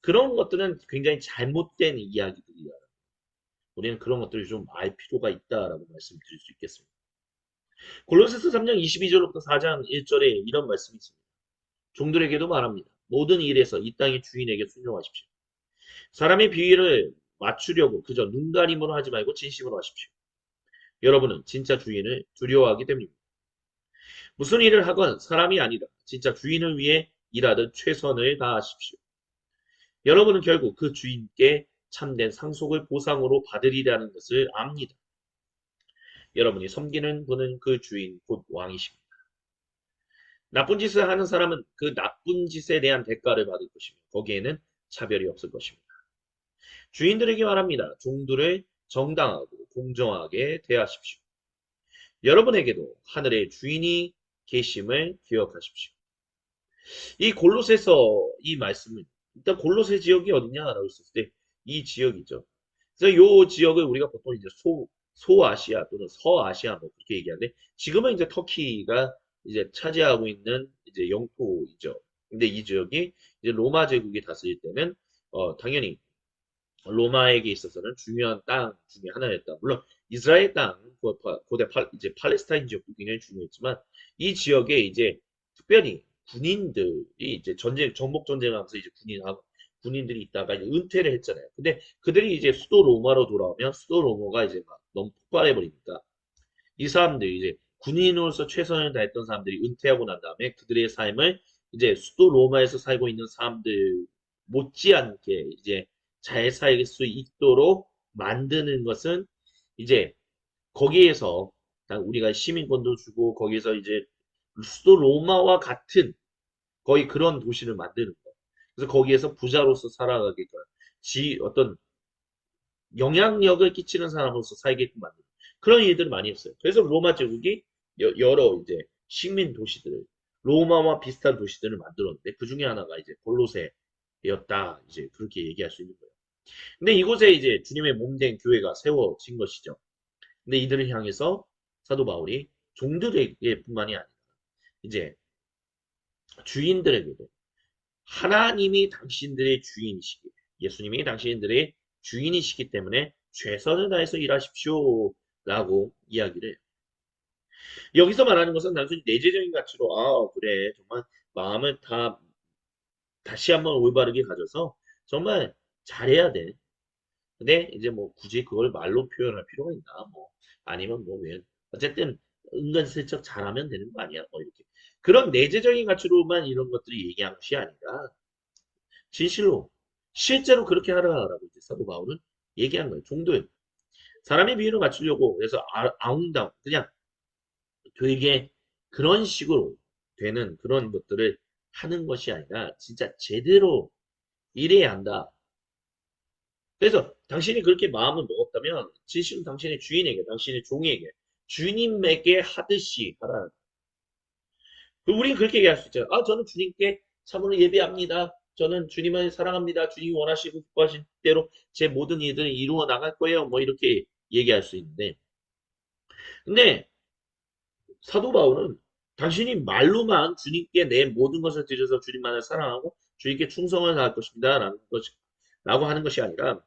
그런 것들은 굉장히 잘못된 이야기들이야. 우리는 그런 것들을 좀 알 필요가 있다라고 말씀드릴 수 있겠습니다. 골로새서 3장 22절부터 4장 1절에 이런 말씀이 있습니다. 종들에게도 말합니다. 모든 일에서 이 땅의 주인에게 순종하십시오. 사람의 비위를 맞추려고 그저 눈가림으로 하지 말고 진심으로 하십시오. 여러분은 진짜 주인을 두려워하기 때문입니다. 무슨 일을 하건 사람이 아니라 진짜 주인을 위해 일하듯 최선을 다하십시오. 여러분은 결국 그 주인께 참된 상속을 보상으로 받으리라는 것을 압니다. 여러분이 섬기는 분은 그 주인 곧 왕이십니다. 나쁜 짓을 하는 사람은 그 나쁜 짓에 대한 대가를 받을 것이며 거기에는 차별이 없을 것입니다. 주인들에게 말합니다. 종들을 정당하고 공정하게 대하십시오. 여러분에게도 하늘의 주인이 계심을 기억하십시오. 이 골로새서 이 말씀은 일단 골로새 지역이 어디냐라고 했을 때 이 지역이죠. 그래서 이 지역을 우리가 보통 이제 소아시아 또는 서아시아 뭐 그렇게 얘기하는데 지금은 이제 터키가 이제 차지하고 있는 이제 영토이죠. 근데 이 지역이 이제 로마 제국이 다스릴 때는 당연히 로마에게 있어서는 중요한 땅 중에 하나였다. 물론 이스라엘 땅, 고대 이제 팔레스타인 지역도 굉장히 중요했지만 이 지역에 이제 특별히 군인들이 이제 정복 전쟁을 하면서 이제 군인들이 있다가 이제 은퇴를 했잖아요. 근데 그들이 이제 수도 로마로 돌아오면 수도 로마가 이제 막 너무 폭발해 버리니까 이 사람들이 이제 군인으로서 최선을 다했던 사람들이 은퇴하고 난 다음에 그들의 삶을 이제 수도 로마에서 살고 있는 사람들 못지않게 이제 잘 살 수 있도록 만드는 것은 이제 거기에서 우리가 시민권도 주고 거기에서 이제 수도 로마와 같은 거의 그런 도시를 만드는 거. 그래서 거기에서 부자로서 살아가게끔 어떤 영향력을 끼치는 사람으로서 살게끔 만드는 그런 일들을 많이 했어요. 그래서 로마 제국이 여러 이제 식민 도시들을 로마와 비슷한 도시들을 만들었는데 그 중에 하나가 이제 골로새였다. 이제 그렇게 얘기할 수 있는 거예요. 근데 이곳에 이제 주님의 몸된 교회가 세워진 것이죠. 근데 이들을 향해서 사도 바울이 종들에게 뿐만이 아니라 이제 주인들에게도 하나님이 당신들의 주인이시기, 예수님이 당신들의 주인이시기 때문에 최선을 다해서 일하십시오. 라고 이야기를 해요. 여기서 말하는 것은 단순히 내재적인 가치로, 그래. 정말 마음을 다시 한번 올바르게 가져서 정말 잘해야 돼. 근데 이제 뭐 굳이 그걸 말로 표현할 필요가 있나? 뭐, 아니면 뭐 왜, 어쨌든 은근슬쩍 잘하면 되는 거 아니야? 뭐 이렇게. 그런 내재적인 가치로만 이런 것들이 얘기한 것이 아니라, 진실로 실제로 그렇게 하라라고 이제 사도 바울은 얘기한 거예요. 종들 사람의 비율을 맞추려고 그래서 아웅다웅 그냥 되게 그런 식으로 되는 그런 것들을 하는 것이 아니라 진짜 제대로 일해야 한다. 그래서 당신이 그렇게 마음을 먹었다면 진실은 당신의 주인에게, 당신의 종에게, 주님에게 하듯이 하라. 우리는 그렇게 얘기할 수 있잖아요. 저는 주님께 참으로 예배합니다. 저는 주님을 사랑합니다. 주님이 원하시고 기뻐하신 대로 제 모든 일들을 이루어 나갈 거예요. 뭐 이렇게 얘기할 수 있는데. 근데 사도 바울은 당신이 말로만 주님께 내 모든 것을 드려서 주님만을 사랑하고 주님께 충성을 다할 것입니다. 라고 하는 것이 아니라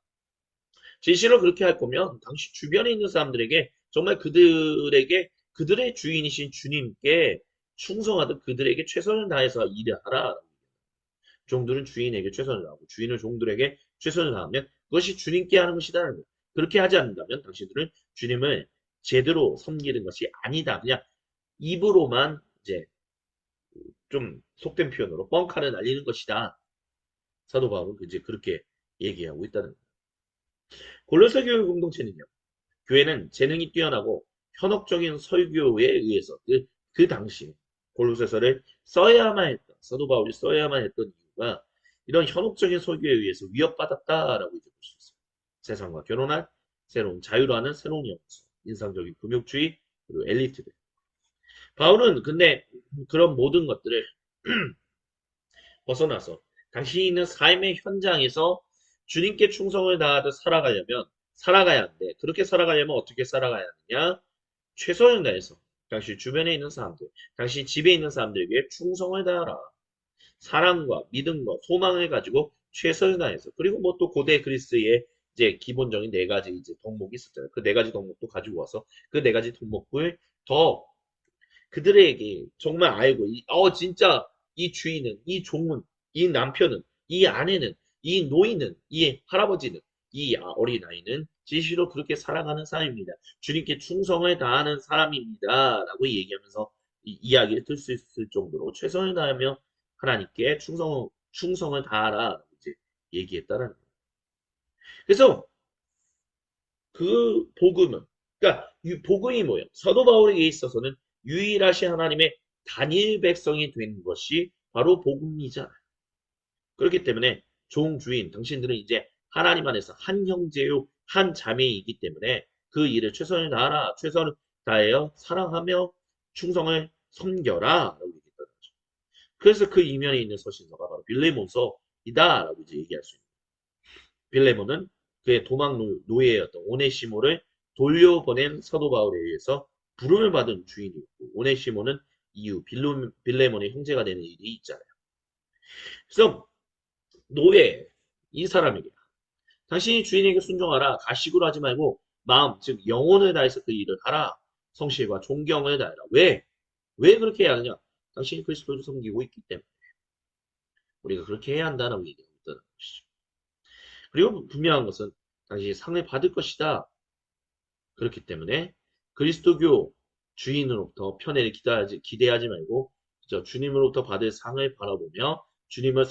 진실로 그렇게 할 거면 당신 주변에 있는 사람들에게 정말 그들에게 그들의 주인이신 주님께 충성하듯 그들에게 최선을 다해서 일을 하라. 종들은 주인에게 최선을 다하고 주인은 종들에게 최선을 다하면 그것이 주님께 하는 것이다라는 거예요. 그렇게 하지 않는다면 당신들은 주님을 제대로 섬기는 것이 아니다. 그냥 입으로만 이제 좀 속된 표현으로 뻥카를 날리는 것이다. 사도 바울은 이제 그렇게 얘기하고 있다는 거예요. 골로새 교회 공동체는요. 교회는 재능이 뛰어나고 현혹적인 설교에 의해서 그 당시 골로새서를 써야만 했던 사도 바울이 써야만 했던 이유가 이런 현혹적인 설교에 의해서 위협받았다라고 이제 볼 수 있어요. 세상과 결혼할 새로운 자유라는 새로운 영성, 인상적인 금욕주의 그리고 엘리트들. 바울은 근데 그런 모든 것들을 벗어나서 당신이 있는 삶의 현장에서 주님께 충성을 다하듯 살아가야 하는데 그렇게 살아가려면 어떻게 살아가야 하느냐? 최선을 다해서 당신 주변에 있는 사람들, 당신 집에 있는 사람들에게 충성을 다하라. 사랑과 믿음과 소망을 가지고 최선을 다해서 그리고 뭐 또 고대 그리스의 이제 기본적인 네 가지 이제 덕목이 있었잖아요. 그 네 가지 덕목도 가지고 와서 그 네 가지 덕목을 더 그들에게 정말 알고 진짜 이 주인은 이 종은 이 남편은 이 아내는 이 노인은 이 할아버지는 이 어린아이는 진실로 그렇게 살아가는 사람입니다. 주님께 충성을 다하는 사람입니다. 라고 얘기하면서 이야기를 들 수 있을 정도로 최선을 다하며 하나님께 충성을 다하라 이제 얘기했다라는 거예요. 그래서 그 복음은 그러니까 이 복음이 뭐예요? 사도 바울에게 있어서는 유일하신 하나님의 단일 백성이 된 것이 바로 복음이잖아요. 그렇기 때문에 종주인 당신들은 이제 하나님 안에서 한 형제요 한 자매이기 때문에 그 일을 최선을 다하라 최선을 다하여 사랑하며 충성을 섬겨라 라고 얘기했다는 거죠. 그래서 그 이면에 있는 서신서가 바로 빌레몬서이다 라고 이제 얘기할 수 있는 빌레몬은 그의 도망 노예였던 오네시모를 돌려보낸 사도 바울에 의해서 부름을 받은 주인이었고 오네시모는 이후 빌레몬의 형제가 되는 일이 있잖아요. 그래서 노예 이 사람에게 당신이 주인에게 순종하라 가식으로 하지 말고 마음 즉 영혼을 다해서 그 일을 하라 성실과 존경을 다해라. 왜 그렇게 해야 하느냐? 당신이 그리스도를 섬기고 있기 때문에 우리가 그렇게 해야 한다는 얘기가 있다는 것이죠. 그리고 분명한 것은 당신이 상을 받을 것이다. 그렇기 때문에 그리스도교 주인으로부터 편애를 기대하지 말고 주님으로부터 받을 상을 바라보며 주님을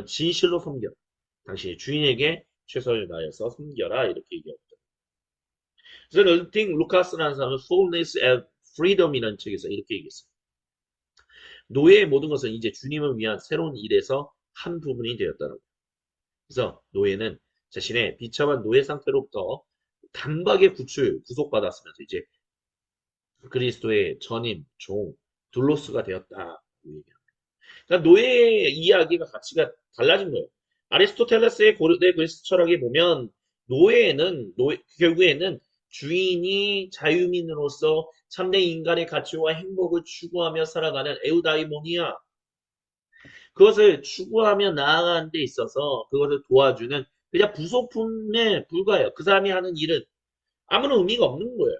진실로 섬겨라. 당신의 주인에게 최선을 다해서 섬겨라. 이렇게 얘기합니다. 그래서 르팅 루카스라는 사람은 Fullness and Freedom이라는 책에서 이렇게 얘기했어요. 노예의 모든 것은 이제 주님을 위한 새로운 일에서 한 부분이 되었다는 거예요. 그래서 노예는 자신의 비참한 노예 상태로부터 단박에 구속받았으면서 이제 그리스도의 전임, 종, 둘로스가 되었다. 그러니까 노예의 이야기가 가치가 달라진 거예요. 아리스토텔레스의 고대 그리스 철학에 보면 결국에는 주인이 자유민으로서 참된 인간의 가치와 행복을 추구하며 살아가는 에우다이모니아, 그것을 추구하며 나아가는 데 있어서 그것을 도와주는 그냥 부속품에 불과해요. 그 사람이 하는 일은 아무런 의미가 없는 거예요.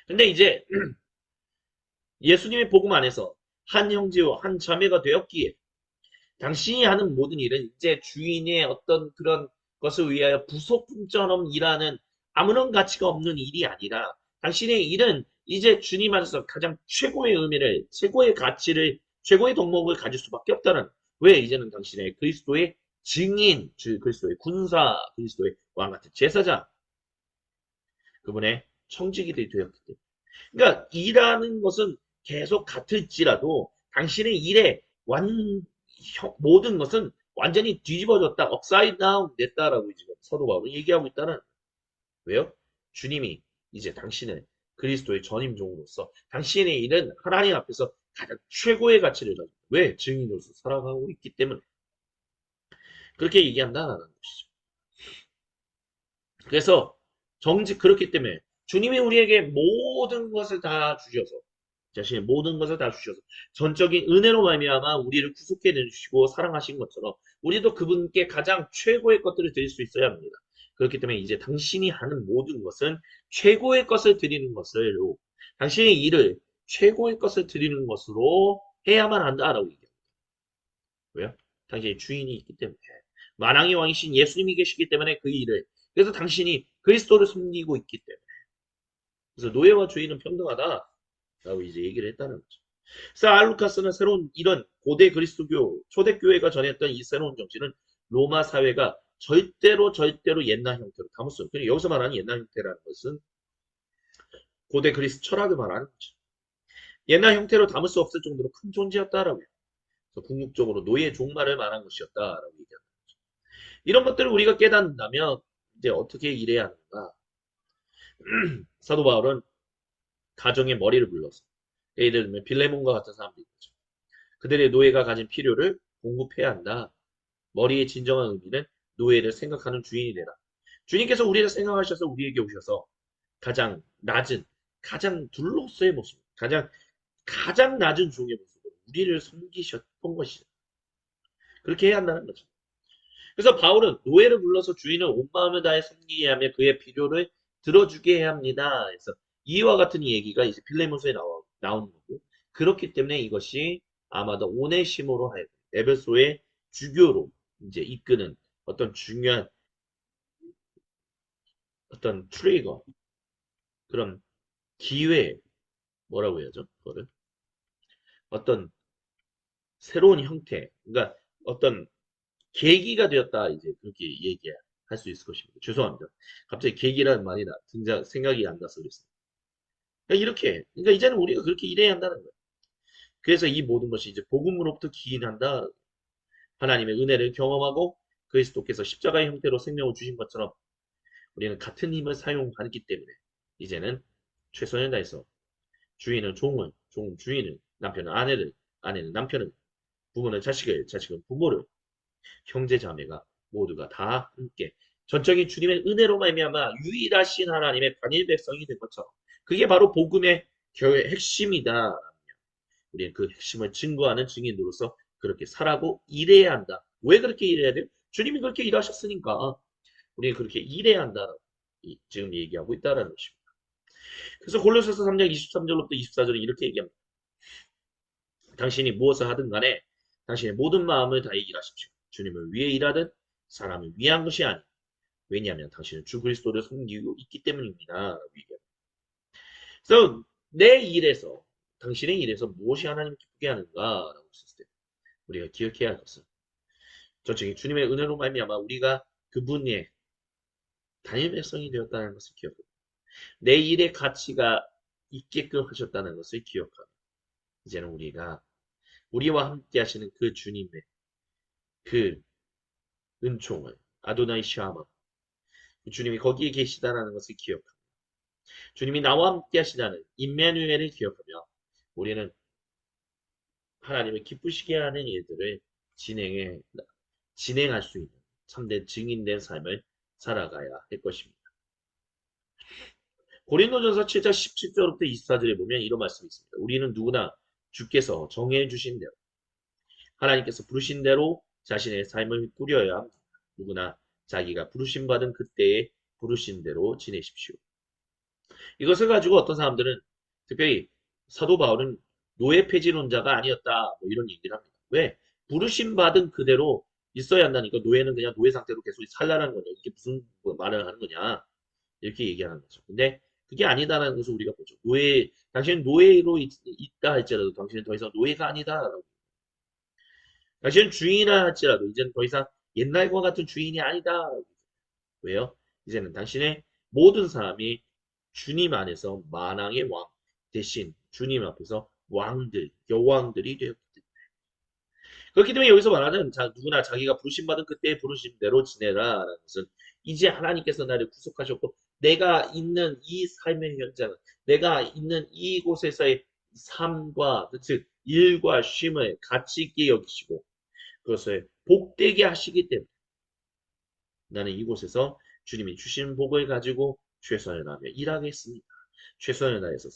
근데 이제 예수님의 복음 안에서 한 형제와 한 자매가 되었기에 당신이 하는 모든 일은 이제 주인의 어떤 그런 것을 위하여 부속품처럼 일하는 아무런 가치가 없는 일이 아니라 당신의 일은 이제 주님 안에서 가장 최고의 의미를, 최고의 가치를, 최고의 덕목을 가질 수밖에 없다는. 왜 이제는 당신의 그리스도의 증인, 그리스도의 군사, 그리스도의 왕 같은 제사장, 그분의 청지기들이 되었기 때문에. 그러니까 일하는 것은 계속 같을지라도 당신의 일의 모든 것은 완전히 뒤집어졌다, 업사이드 다운 됐다라고 지금 사도 바울은 얘기하고 있다는. 왜요? 주님이 이제 당신을 그리스도의 전임종으로서 당신의 일은 하나님 앞에서 가장 최고의 가치를 가지고 왜 증인으로서 살아가고 있기 때문에 그렇게 얘기한다는 것이죠. 그래서 정직 그렇기 때문에 주님이 우리에게 모든 것을 다 주셔서 자신의 모든 것을 다 주셔서 전적인 은혜로 말미암아 우리를 구속해 내주시고 사랑하신 것처럼 우리도 그분께 가장 최고의 것들을 드릴 수 있어야 합니다. 그렇기 때문에 이제 당신이 하는 모든 것은 최고의 것을 드리는 것으로 당신의 일을 최고의 것을 드리는 것으로 해야만 한다라고 얘기합니다. 왜요? 당신의 주인이 있기 때문에 만왕의 왕이신 예수님이 계시기 때문에 그 일을 그래서 당신이 그리스도를 섬기고 있기 때문에 그래서 노예와 주인은 평등하다라고 이제 얘기를 했다는 거죠. 그래서 알루카스는 새로운 이런 고대 그리스도교 초대교회가 전했던 이 새로운 정치는 로마 사회가 절대로 옛날 형태로 담았어요. 그러니까 여기서 말하는 옛날 형태라는 것은 고대 그리스 철학을 말하는 거죠. 옛날 형태로 담을 수 없을 정도로 큰 존재였다라고 해요. 그래서 궁극적으로 노예 종말을 말한 것이었다라고 얘기합니다. 이런 것들을 우리가 깨닫는다면 이제 어떻게 일해야 하는가? 사도 바울은 가정의 머리를 불러서 예를 들면 빌레몬과 같은 사람들이 있죠. 그들의 노예가 가진 필요를 공급해야 한다. 머리의 진정한 의미는 노예를 생각하는 주인이 되라. 주님께서 우리를 생각하셔서 우리에게 오셔서 가장 낮은, 가장 둘로서의 모습, 가장 낮은 종의 모습으로 우리를 섬기셨던 것이죠. 그렇게 해야 한다는 거죠. 그래서 바울은 노예를 불러서 주인을 온 마음을 다해 섬기게 하며 그의 필요를 들어주게 해야 합니다. 그래서 이와 같은 얘기가 이제 빌레몬서에 나오는 거고 그렇기 때문에 이것이 아마도 오네시모로 하여금 에베소의 주교로 이제 이끄는 어떤 중요한 어떤 트리거 그런 기회 뭐라고 해야죠? 그거를 어떤 새로운 형태 그러니까 어떤 계기가 되었다 이제 그렇게 얘기할 수 있을 것입니다. 죄송합니다. 갑자기 계기라는 말이 생각이 안 나서 그랬습니다. 그러니까 이렇게 그러니까 이제는 우리가 그렇게 일해야 한다는 거예요. 그래서 이 모든 것이 이제 복음으로부터 기인한다. 하나님의 은혜를 경험하고 그리스도께서 십자가의 형태로 생명을 주신 것처럼 우리는 같은 힘을 사용하기 때문에 이제는 최선을 다해서 주인은 종을, 종은 주인을, 남편은 아내를, 아내는 남편을, 부모는 자식을, 자식은 부모를, 형제 자매가 모두가 다 함께 전적인 주님의 은혜로 말미암아 유일하신 하나님의 단일 백성이 된 것처럼 그게 바로 복음의 교회의 핵심이다. 우리는 그 핵심을 증거하는 증인으로서 그렇게 살아고 일해야 한다. 왜 그렇게 일해야 돼요? 주님이 그렇게 일하셨으니까 우리는 그렇게 일해야 한다라고 지금 얘기하고 있다는 것입니다. 그래서 골로새서 3장 23절부터 24절은 이렇게 얘기합니다. 당신이 무엇을 하든 간에 당신의 모든 마음을 다해 일하십시오. 주님을 위해 일하든 사람을 위한 것이 아니 왜냐하면 당신은 주 그리스도를 섬기고 있기 때문입니다. 라고 얘기합니다. 그래서 내 일에서 당신의 일에서 무엇이 하나님을 기쁘게 하는가라고 했을 때 우리가 기억해야 할 것은 전적인 주님의 은혜로 말미암아 우리가 그분의 단일 백성이 되었다는 것을 기억합니다. 내 일의 가치가 있게끔 하셨다는 것을 기억하고 이제는 우리가 우리와 함께 하시는 그 주님의 그 은총을 아도나이 샤마 주님이 거기에 계시다라는 것을 기억하고 주님이 나와 함께 하시다는 임마누엘을 기억하며 우리는 하나님을 기쁘시게 하는 일들을 진행할 수 있는 참된 증인된 삶을 살아가야 할 것입니다. 고린도전서 7장 17절부터 24절에 보면 이런 말씀이 있습니다. 우리는 누구나 주께서 정해 주신 대로 하나님께서 부르신 대로 자신의 삶을 꾸려야 합니다. 누구나 자기가 부르심 받은 그때에 부르신 대로 지내십시오. 이것을 가지고 어떤 사람들은 특별히 사도 바울은 노예 폐지론자가 아니었다 뭐 이런 얘기를 합니다. 왜? 부르심 받은 그대로 있어야 한다니까 노예는 그냥 노예 상태로 계속 살라는 거냐 이게 무슨 말을 하는 거냐 이렇게 얘기하는 거죠. 근데 그게 아니다라는 것을 우리가 보죠. 당신은 노예로 있다 할지라도 당신은 더 이상 노예가 아니다라고. 당신은 주인이라 할지라도 이제는 더 이상 옛날과 같은 주인이 아니다. 왜요? 이제는 당신의 모든 사람이 주님 안에서 만왕의 왕 대신 주님 앞에서 왕들, 여왕들이 되었기 때문에. 그렇기 때문에 여기서 말하는 누구나 자기가 부르심받은 그때의 부르심대로 지내라라는 것은 이제 하나님께서 나를 구속하셨고 내가 있는 이 삶의 현장은 내가 있는 이곳에서의 삶과 즉 일과 쉼을 가치 있게 여기시고 그것을 복되게 하시기 때문에 나는 이곳에서 주님이 주신 복을 가지고 최선을 다하며 일하겠습니다. 최선을 다해서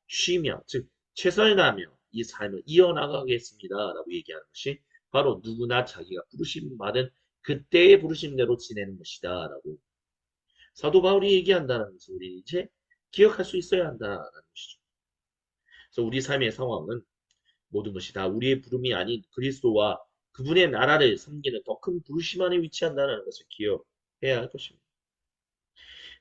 쉬며 즉 최선을 다하며 이 삶을 이어나가겠습니다. 라고 얘기하는 것이 바로 누구나 자기가 부르심 받은 그때의 부르심대로 지내는 것이다. 라고 사도 바울이 얘기한다는 것을 우리 이제 기억할 수 있어야 한다는 것이죠. 그래서 우리 삶의 상황은 모든 것이 다 우리의 부름이 아닌 그리스도와 그분의 나라를 섬기는 더 큰 부르심 안에 위치한다는 것을 기억해야 할 것입니다.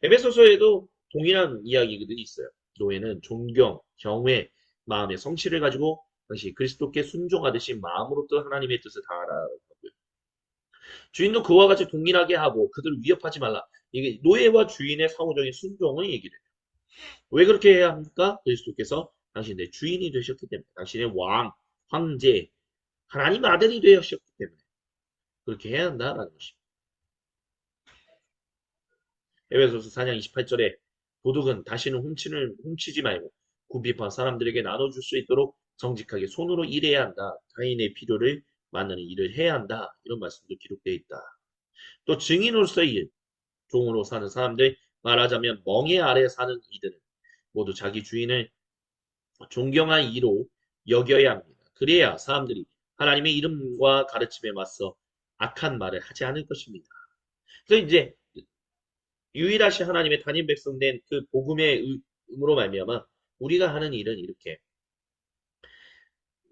에베소서에도 동일한 이야기들이 있어요. 노예는 존경, 경외, 마음의 성실을 가지고 당시 그리스도께 순종하듯이 마음으로부터 하나님의 뜻을 다하라고 하고요. 주인도 그와 같이 동일하게 하고 그들을 위협하지 말라. 이게 노예와 주인의 상호적인 순종을 얘기를 해요. 왜 그렇게 해야 합니까? 그리스도께서 당신의 주인이 되셨기 때문에 당신의 왕, 황제, 하나님 아들이 되셨기 때문에 그렇게 해야 한다라는 것입니다. 에베소서 4장 28절에 도둑은 다시는 훔치지 말고 궁핍한 사람들에게 나눠줄 수 있도록 정직하게 손으로 일해야 한다. 타인의 필요를 만나는 일을 해야 한다. 이런 말씀도 기록되어 있다. 또 증인으로서의 일, 종으로 사는 사람들, 말하자면 멍에 아래 사는 이들은 모두 자기 주인을 존경한 이로 여겨야 합니다. 그래야 사람들이 하나님의 이름과 가르침에 맞서 악한 말을 하지 않을 것입니다. 그래서 이제 유일하신 하나님의 단임 백성 된 그 복음의 의무로 말미암아 우리가 하는 일은 이렇게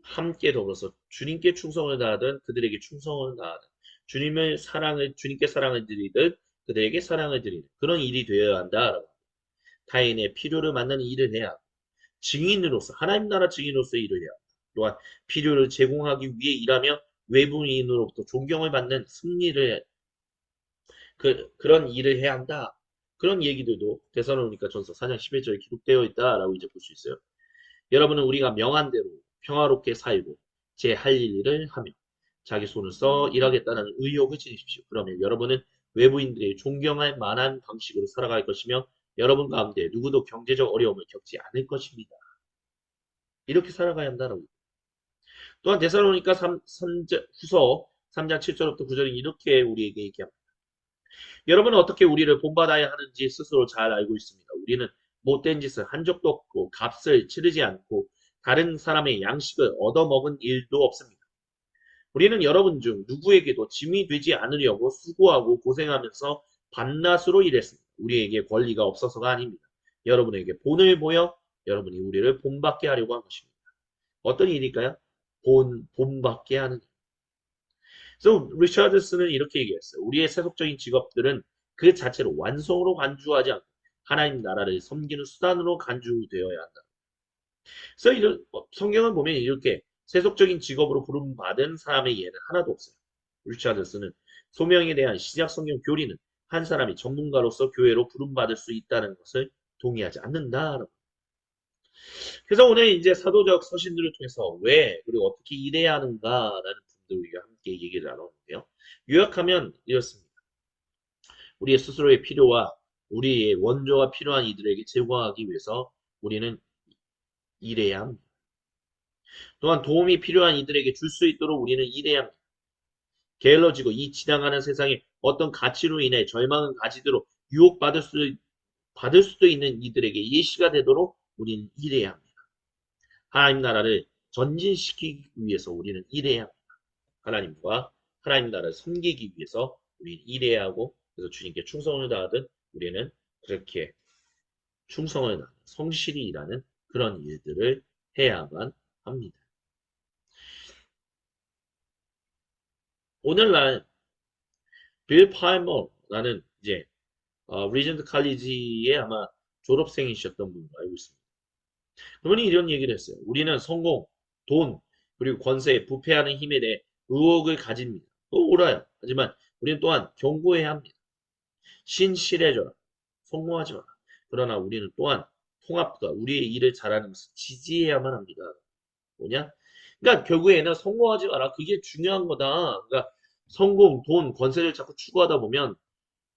함께 더불어서 주님께 충성을 다하든 그들에게 충성을 다하든 주님께 사랑을 드리듯 그들에게 사랑을 드리는 그런 일이 되어야 한다. 타인의 필요를 만나는 일을 해야 하고 증인으로서 하나님 나라 증인으로서 일을 해야 합니다. 또한 필요를 제공하기 위해 일하며 외부인으로부터 존경을 받는 승리를 그런 일을 해야 한다. 그런 얘기들도 데살로니가 전서 4장 11절에 기록되어 있다라고 이제 볼 수 있어요. 여러분은 우리가 명한 대로 평화롭게 살고 제 할 일을 하며 자기 손을 써 일하겠다는 의욕을 지니십시오. 그러면 여러분은 외부인들이 존경할 만한 방식으로 살아갈 것이며 여러분 가운데 누구도 경제적 어려움을 겪지 않을 것입니다. 이렇게 살아가야 한다라고. 또한 데살로니가 후서 3장 7절부터 9절은 이렇게 우리에게 얘기합니다. 여러분은 어떻게 우리를 본받아야 하는지 스스로 잘 알고 있습니다. 우리는 못된 짓을 한 적도 없고 값을 치르지 않고 다른 사람의 양식을 얻어먹은 일도 없습니다. 우리는 여러분 중 누구에게도 짐이 되지 않으려고 수고하고 고생하면서 밤낮으로 일했습니다. 우리에게 권리가 없어서가 아닙니다. 여러분에게 본을 보여 여러분이 우리를 본받게 하려고 한 것입니다. 어떤 일일까요? 본받게 하는 일. 그래서 리차드슨은 이렇게 얘기했어요. 우리의 세속적인 직업들은 그 자체로 완성으로 간주하지 않고 하나님 나라를 섬기는 수단으로 간주되어야 한다. 그래서 성경을 보면 이렇게 세속적인 직업으로 부름받은 사람의 예는 하나도 없어요. 리차드슨은 소명에 대한 신약 성경 교리는 한 사람이 전문가로서 교회로 부름받을 수 있다는 것을 동의하지 않는다. 그래서 오늘 이제 사도적 서신들을 통해서 왜 그리고 어떻게 일해야 하는가라는 부분들 우리가 함께 얘기를 나눴는데요. 요약하면 이렇습니다. 우리의 스스로의 필요와 우리의 원조가 필요한 이들에게 제공하기 위해서 우리는 일해야 합니다. 또한 도움이 필요한 이들에게 줄 수 있도록 우리는 일해야 합니다. 게을러지고 이 지나가는 세상에 어떤 가치로 인해 절망은 가지도록 받을 수도 있는 이들에게 예시가 되도록 우리는 일해야 합니다. 하나님 나라를 전진시키기 위해서 우리는 일해야 합니다. 하나님과 하나님 나라를 섬기기 위해서 우리는 일해야 하고, 그래서 주님께 충성을 다하듯 우리는 그렇게 충성을 다하는 성실히 일하는 그런 일들을 해야만 합니다. 오늘날 빌 팔머라는 이제 리전트 칼리지의 아마 졸업생이셨던 분으로 알고 있습니다. 그분이 이런 얘기를 했어요. 우리는 성공, 돈, 그리고 권세, 부패하는 힘에 대해 의혹을 가집니다. 또 옳아요. 하지만 우리는 또한 경고해야 합니다. 신실해져라. 성공하지 마라. 그러나 우리는 또한 통합과 우리의 일을 잘하는 것을 지지해야만 합니다. 뭐냐? 그러니까 결국에는 성공하지 마라. 그게 중요한 거다. 그러니까 성공, 돈, 권세를 자꾸 추구하다 보면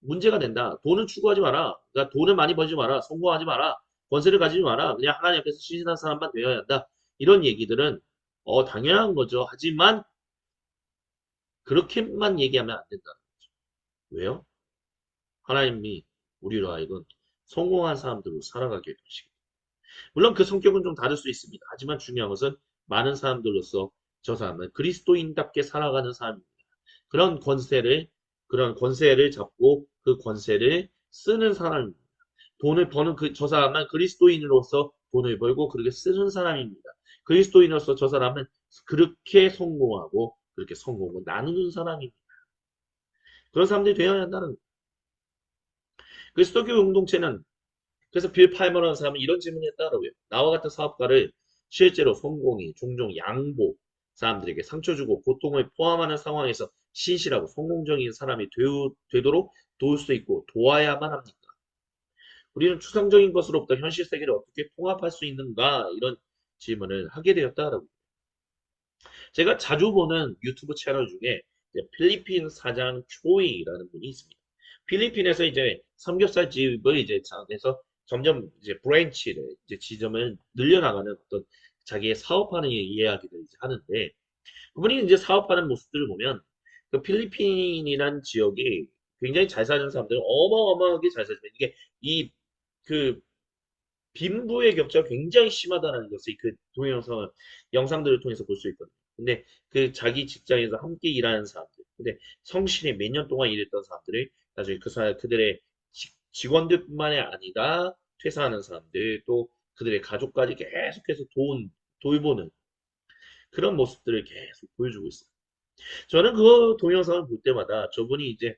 문제가 된다. 돈을 추구하지 마라. 그러니까 돈을 많이 벌지 마라. 성공하지 마라. 권세를 가지지 마라. 그냥 하나님 앞에서 신실한 사람만 되어야 한다. 이런 얘기들은 당연한 거죠. 하지만 그렇게만 얘기하면 안 된다는 거죠. 왜요? 하나님이 우리로 하여금 성공한 사람들로 살아가게 해주시고, 물론 그 성격은 좀 다를 수 있습니다. 하지만 중요한 것은 많은 사람들로서 저 사람은 그리스도인답게 살아가는 사람입니다. 그런 권세를 잡고 그 권세를 쓰는 사람입니다. 돈을 버는 저 사람은 그리스도인으로서 돈을 벌고 그렇게 쓰는 사람입니다. 그리스도인으로서 저 사람은 그렇게 성공하고 그렇게 성공을 나누는 사람입니다. 그런 사람들이 되어야 한다는 거예요. 그리스도교 공동체는, 그래서 빌 팔머라는 사람은 이런 질문을 했다고요. 나와 같은 사업가를 실제로 성공이 종종 양보, 사람들에게 상처 주고 고통을 포함하는 상황에서 신실하고 성공적인 사람이 되도록 도울 수 있고 도와야만 합니까? 우리는 추상적인 것으로부터 현실 세계를 어떻게 통합할 수 있는가, 이런 질문을 하게 되었다라고. 제가 자주 보는 유튜브 채널 중에 이제 필리핀 사장 초이라는 분이 있습니다. 필리핀에서 이제 삼겹살 집을 이제 해서 점점 이제 브랜치를 이제 지점을 늘려나가는 어떤 자기의 사업하는 이야기를 이제 하는데, 그분이 이제 사업하는 모습들을 보면 그 필리핀이란 지역이 굉장히 잘 사는 사람들은 어마어마하게 잘 살지만, 이게 그 빈부의 격차가 굉장히 심하다는 것을 그 동영상 영상들을 통해서 볼 수 있거든요. 근데 그 자기 직장에서 함께 일하는 사람들, 근데 성실히 몇 년 동안 일했던 사람들이 나중에 그들의 직원들뿐만이 아니라 퇴사하는 사람들, 또 그들의 가족까지 계속해서 돌보는 그런 모습들을 계속 보여주고 있어요. 저는 그 동영상을 볼 때마다 저분이 이제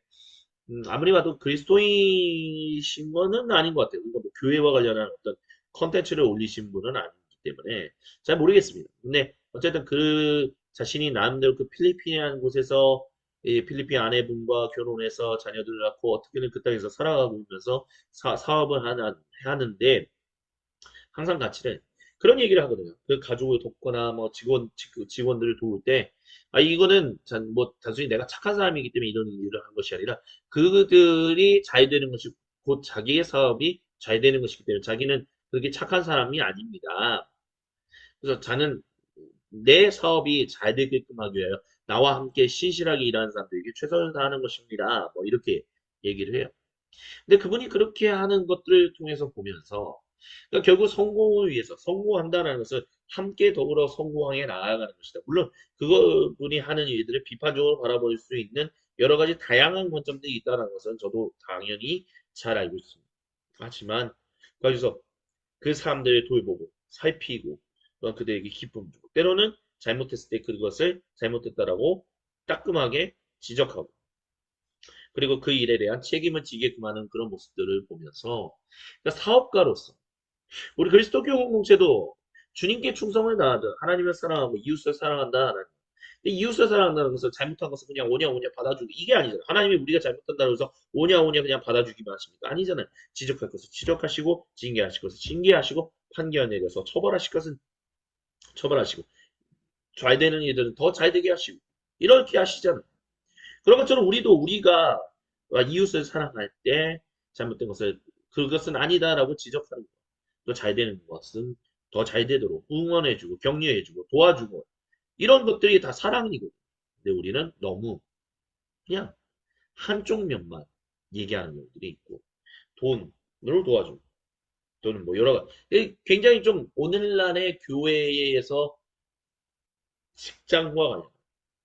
아무리 봐도 그리스도인이신 거는 아닌 것 같아요. 그러니까 뭐 교회와 관련한 어떤 컨텐츠를 올리신 분은 아니기 때문에 잘 모르겠습니다. 근데 어쨌든 그 자신이 나름대로 그 필리핀이라는 곳에서 이 필리핀 아내분과 결혼해서 자녀들을 낳고 어떻게든 그 땅에서 살아가고 있면서 사업을 하는데, 항상 가치는 그런 얘기를 하거든요. 그 가족을 돕거나 뭐 직원들을 도울 때, 이거는 뭐 단순히 내가 착한 사람이기 때문에 이런 일을 한 것이 아니라 그들이 잘 되는 것이 곧 자기의 사업이 잘 되는 것이기 때문에 자기는 그렇게 착한 사람이 아닙니다. 그래서 저는 내 사업이 잘 되게끔 하기 위하여 나와 함께 신실하게 일하는 사람들에게 최선을 다하는 것입니다. 뭐 이렇게 얘기를 해요. 근데 그분이 그렇게 하는 것들을 통해서 보면서, 그러니까 결국 성공을 위해서 성공한다는 것은 함께 더불어 성공하게 나아가는 것이다. 물론 그분이 하는 일들을 비판적으로 바라볼 수 있는 여러 가지 다양한 관점들이 있다는 것은 저도 당연히 잘 알고 있습니다. 하지만 거기서 그 사람들을 돌보고 살피고 또한 그들에게 기쁨 주고, 때로는 잘못했을 때 그것을 잘못했다라고 따끔하게 지적하고, 그리고 그 일에 대한 책임을 지게끔 하는 그런 모습들을 보면서, 그러니까 사업가로서 우리 그리스도교 공동체도 주님께 충성을 다하듯 하나님을 사랑하고 이웃을 사랑한다. 근데 이웃을 사랑한다는 것은 잘못한 것을 그냥 오냐 오냐 받아주기, 이게 아니잖아요. 하나님이 우리가 잘못한다고 해서 오냐 오냐 그냥 받아주기만 하십니까? 아니잖아요. 지적할 것을 지적하시고 징계하실 것을 징계하시고 판결 내려서 처벌하실 것은 처벌하시고 잘 되는 일들은 더 잘 되게 하시고 이렇게 하시잖아요. 그런 것처럼 우리가 이웃을 사랑할 때 잘못된 것을 그것은 아니다라고 지적하는 것, 또 잘 되는 것은 더 잘 되도록 응원해주고 격려해주고 도와주고, 이런 것들이 다 사랑이거든요. 근데 우리는 너무 그냥 한쪽 면만 얘기하는 경우들이 있고, 돈, 도와줘. 또는 뭐 여러 가지. 굉장히 좀 오늘날의 교회에서 직장과 관련,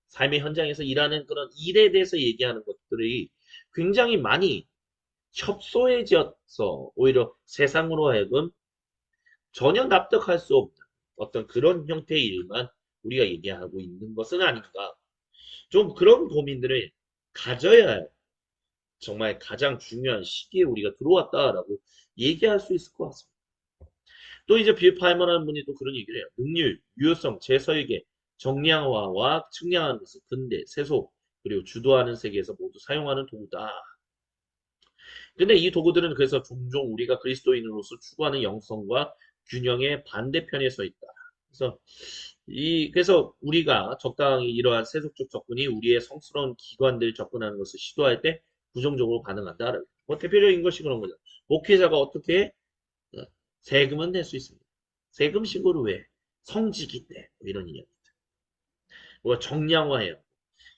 삶의 현장에서 일하는 그런 일에 대해서 얘기하는 것들이 굉장히 많이 협소해져서 오히려 세상으로 하여금 전혀 납득할 수 없는 어떤 그런 형태의 일만 우리가 얘기하고 있는 것은 아닌가. 좀 그런 고민들을 가져야 정말 가장 중요한 시기에 우리가 들어왔다라고 얘기할 수 있을 것 같습니다. 또 이제 빌 파이머라는 분이 또 그런 얘기를 해요. 능률, 유효성, 제설계, 정량화와 측량하는 것은 근대, 세속, 그리고 주도하는 세계에서 모두 사용하는 도구다. 근데 이 도구들은 그래서 종종 우리가 그리스도인으로서 추구하는 영성과 균형의 반대편에 서 있다. 그래서 우리가 적당히 이러한 세속적 접근이 우리의 성스러운 기관들 접근하는 것을 시도할 때 부정적으로 반응한다. 뭐 대표적인 것이 그런 거죠. 목회자가 어떻게 세금은 낼 수 있습니다. 세금 신고를 왜? 성직이 때 이런 이야기. 뭐 정량화해요.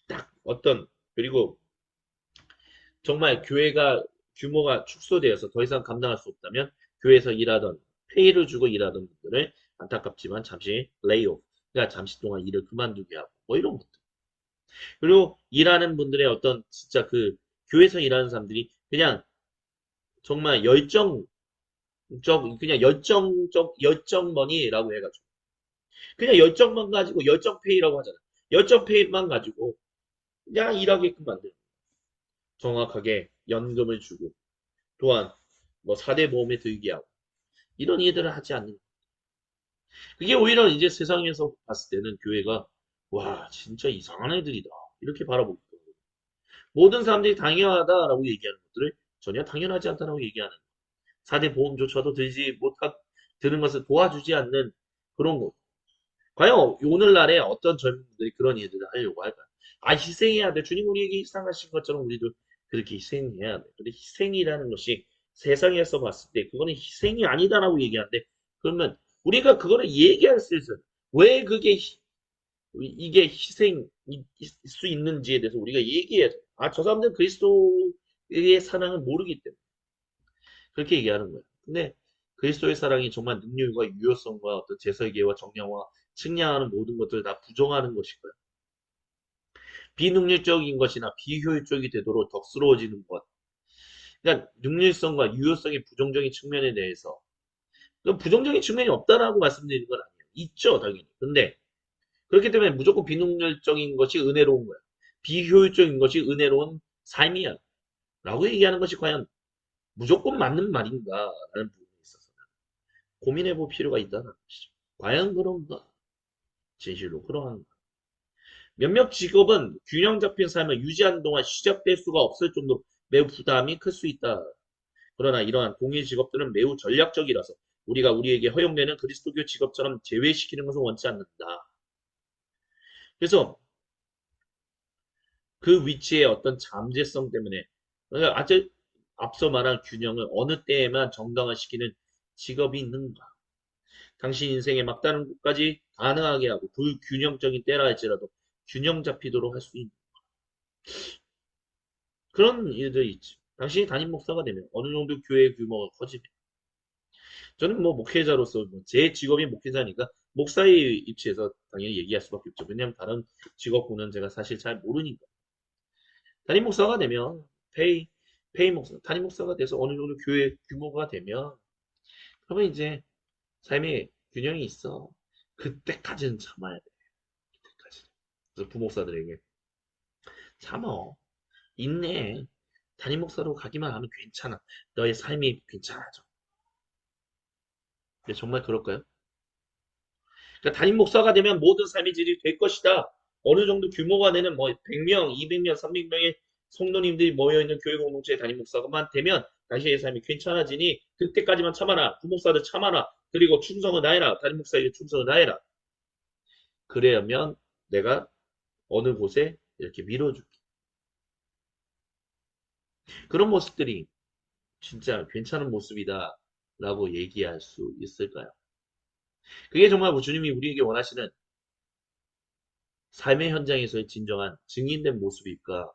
딱 어떤 그리고 정말 교회가 규모가 축소되어서 더 이상 감당할 수 없다면 교회에서 일하던 페이를 주고 일하던 분들을 안타깝지만 잠시 레이오프, 그러니까 잠시 동안 일을 그만두게 하고 뭐 이런 것들. 그리고 일하는 분들의 어떤 진짜 그 교회에서 일하는 사람들이 그냥 정말 그냥 열정머니라고 해가지고 그냥 열정만 가지고 열정페이라고 하잖아. 열정페이만 가지고 그냥 일하게끔 만들고 정확하게 연금을 주고 또한 뭐 4대 보험에 들게 하고 이런 일들을 하지 않는 그게 오히려 이제 세상에서 봤을 때는 교회가 와 진짜 이상한 애들이다 이렇게 바라보고 있거든요. 모든 사람들이 당연하다라고 얘기하는 것들을 전혀 당연하지 않다라고 얘기하는 4대 보험조차도 드는 것을 도와주지 않는 그런 것. 과연 오늘날에 어떤 젊은이들이 그런 일들을 하려고 할까요? 아, 희생해야 돼. 주님 우리에게 희생하신 것처럼 우리도 그렇게 희생해야 돼. 근데 희생이라는 것이 세상에서 봤을 때 그거는 희생이 아니다라고 얘기하는데 그러면 우리가 그거를 얘기할 수 있어요. 왜 이게 희생일 수 있는지에 대해서 우리가 얘기해야 돼. 아, 저 사람들은 그리스도의 사랑을 모르기 때문에 그렇게 얘기하는 거예요. 근데 그리스도의 사랑이 정말 능률과 유효성과 어떤 제설계와 정량화, 측량하는 모든 것들을 다 부정하는 것이고요. 비능률적인 것이나 비효율적이 되도록 덕스러워지는 것. 그러니까 능률성과 유효성의 부정적인 측면에 대해서 부정적인 측면이 없다라고 말씀드리는 건 아니에요. 있죠, 당연히. 근데 그렇기 때문에 무조건 비능률적인 것이 은혜로운 거야. 비효율적인 것이 은혜로운 삶이야. 라고 얘기하는 것이 과연 무조건 맞는 말인가라는 부분에 있어서 고민해 볼 필요가 있다는 것이죠. 과연 그런가? 진실로 그러한가? 몇몇 직업은 균형 잡힌 삶을 유지하는 동안 시작될 수가 없을 정도로 매우 부담이 클 수 있다. 그러나 이러한 동일 직업들은 매우 전략적이라서 우리가 우리에게 허용되는 그리스도교 직업처럼 제외시키는 것을 원치 않는다. 그래서 그 위치의 어떤 잠재성 때문에 아주 앞서 말한 균형을 어느 때에만 정당화시키는 직업이 있는가? 당신 인생의 막다른 곳까지 가능하게 하고 불균형적인 때라 할지라도 균형 잡히도록 할 수 있는 그런 일들이 있지. 당신이 담임 목사가 되면 어느 정도 교회 규모가 커지면 저는 뭐 목회자로서 제 직업이 목회자니까 목사의 입지에서 당연히 얘기할 수밖에 없죠. 왜냐하면 다른 직업군은 제가 사실 잘 모르니까. 담임 목사가 되면 페이 목사, 담임 목사가 돼서 어느 정도 교회 규모가 되면 그러면 이제 삶의 균형이 있어. 그때까지는 참아야 돼. 그때까지. 그래서 부목사들에게 참어. 인내. 담임 목사로 가기만 하면 괜찮아. 너의 삶이 괜찮아져. 근데 정말 그럴까요? 그러니까 담임 목사가 되면 모든 삶의 질이 될 것이다. 어느 정도 규모가 되는 뭐 100명, 200명, 300명의 성도님들이 모여있는 교회 공동체의 담임 목사가만 되면 당신의 삶이 괜찮아지니 그때까지만 참아라. 부목사들 참아라. 그리고 충성을 다해라. 담임 목사에게 충성을 다해라. 그래야면 내가 어느 곳에 이렇게 밀어줄게. 그런 모습들이 진짜 괜찮은 모습이다 라고 얘기할 수 있을까요? 그게 정말 뭐 주님이 우리에게 원하시는 삶의 현장에서의 진정한 증인된 모습일까?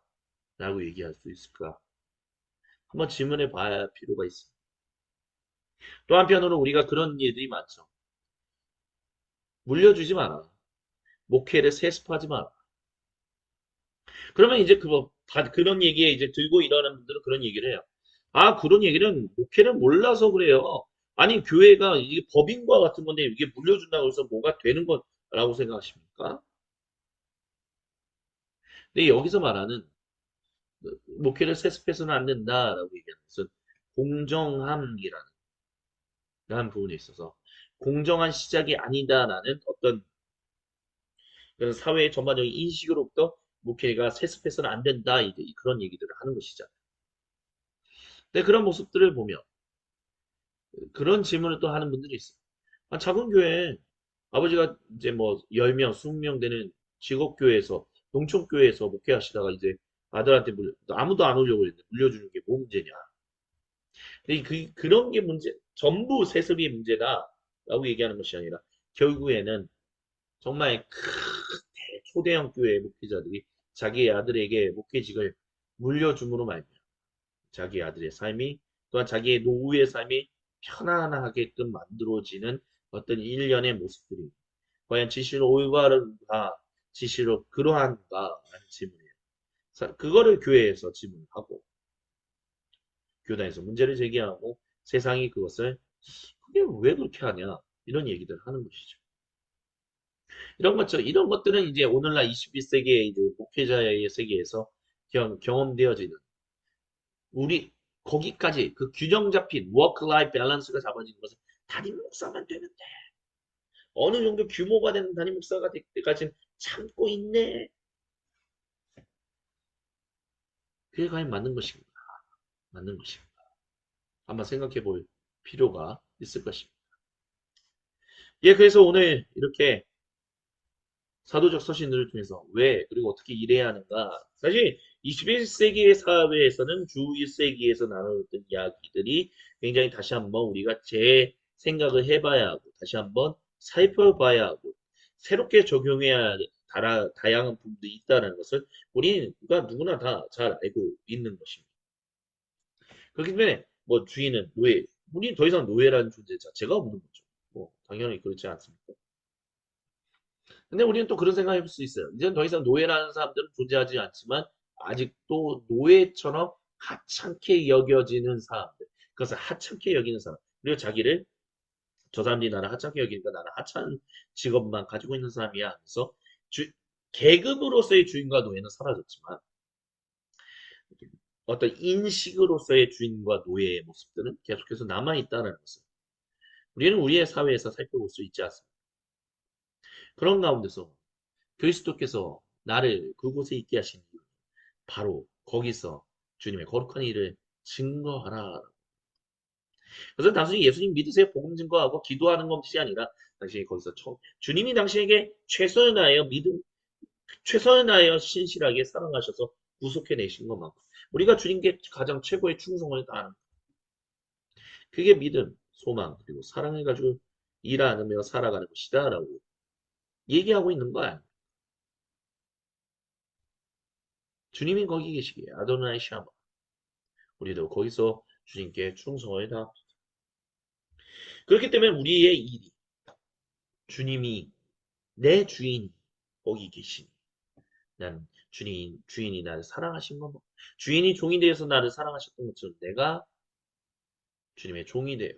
라고 얘기할 수 있을까? 한번 질문해 봐야 할 필요가 있습니다. 또 한편으로 우리가 그런 일들이 많죠. 물려주지 마라. 목회를 세습하지 마라. 그러면 이제 그런 얘기에 이제 들고 일어나는 분들은 그런 얘기를 해요. 아, 그런 얘기는 목회를 몰라서 그래요. 아니, 교회가 이게 법인과 같은 건데 이게 물려준다고 해서 뭐가 되는 거라고 생각하십니까? 근데 여기서 말하는 목회를 세습해서는 안 된다라고 얘기하는 것은 공정함이라는 부분에 있어서 공정한 시작이 아니다라는 어떤 그런 사회의 전반적인 인식으로부터 목회가 세습해서는 안 된다 이제 그런 얘기들을 하는 것이죠. 근데 그런 모습들을 보면 그런 질문을 또 하는 분들이 있어요. 아, 작은 교회 아버지가 이제 뭐 10명, 20명 되는 직업교회에서 농촌교회에서 목회하시다가 이제 아들한테 아무도 안 오려고 했는데 물려주는 게 뭐 문제냐. 근데 그런 게 전부 세습이 문제다라고 얘기하는 것이 아니라 결국에는 정말 초대형 교회 목회자들이 자기의 아들에게 목회직을 물려줌으로 말미암아 자기 아들의 삶이 또한 자기의 노후의 삶이 편안하게끔 만들어지는 어떤 일련의 모습들이 과연 지시로 올바른가 지시로 그러한가 라는 질문이에요. 그거를 교회에서 질문하고 교단에서 문제를 제기하고 세상이 그것을 그게 왜 그렇게 하냐 이런 얘기들 하는 것이죠. 이런 것들은 이제 오늘날 21세기의 이제 목회자의 세계에서 경험되어지는 우리 거기까지 그 균형 잡힌 워크 라이프 밸런스가 잡아지는 것은 담임 목사만 되면 돼. 어느 정도 규모가 되는 담임 목사가 될 때까지는 참고 있네. 그게 과연 맞는 것인가? 맞는 것인가? 한번 생각해 볼 필요가 있을 것입니다. 예, 그래서 오늘 이렇게 사도적 서신들을 통해서 왜 그리고 어떻게 일해야 하는가? 사실 21세기의 사회에서는 주 1세기에서 나눴던 이야기들이 굉장히 다시 한번 우리가 재생각을 해봐야 하고 다시 한번 살펴봐야 하고 새롭게 적용해야 할 다양한 부분들이 있다는 것을 우리가 누구나 다 잘 알고 있는 것입니다. 그렇기 때문에 뭐 주인은 노예, 우리 더 이상 노예라는 존재 자체가 없는 거죠. 뭐 당연히 그렇지 않습니까? 근데 우리는 또 그런 생각을 해볼 수 있어요. 이제는 더 이상 노예라는 사람들은 존재하지 않지만 아직도 노예처럼 하찮게 여겨지는 사람들. 그것을 하찮게 여기는 사람. 그리고 자기를 저 사람들이 나를 하찮게 여기니까 나는 하찮은 직업만 가지고 있는 사람이야 하면서 계급으로서의 주인과 노예는 사라졌지만 어떤 인식으로서의 주인과 노예의 모습들은 계속해서 남아있다는 것을 우리는 우리의 사회에서 살펴볼 수 있지 않습니까? 그런 가운데서 그리스도께서 나를 그곳에 있게 하신 이유 바로 거기서 주님의 거룩한 일을 증거하라. 그래서 단순히 예수님 믿으세요 복음 증거하고 기도하는 것이 아니라 당신이 거기서 주님이 당신에게 최선을 다하여 최선을 다하여 신실하게 사랑하셔서 구속해내신 것만큼 우리가 주님께 가장 최고의 충성을 다하는 그게 믿음, 소망 그리고 사랑을 가지고 일하며 살아가는 것이다라고 얘기하고 있는 거야. 주님이 거기 계시기에 아도나이 샤마 우리도 거기서 주님께 충성을 다 그렇기 때문에 우리의 일이 주님이 내 주인이 거기 계시니 난 주인이 나를 사랑하신 것 주인이 종이 되어서 나를 사랑하셨던 것처럼 내가 주님의 종이 되어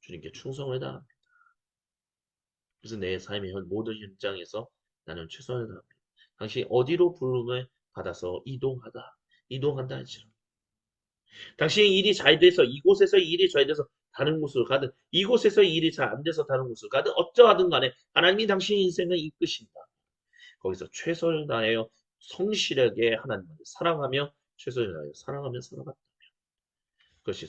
주님께 충성을 다합니다. 그래서 내 삶의 모든 현장에서 나는 최선을 다합니다. 당신이 어디로 부름을 받아서 이동한다 할지라도 당신의 일이 잘 돼서 이곳에서 일이 잘 돼서 다른 곳으로 가든 이곳에서 일이 잘 안 돼서 다른 곳으로 가든 어쩌하든 간에 하나님이 당신의 인생을 이끄신다. 거기서 최선을 다하여 성실하게 하나님을 사랑하며 최선을 다하여 사랑하며 살아갔다. 그것이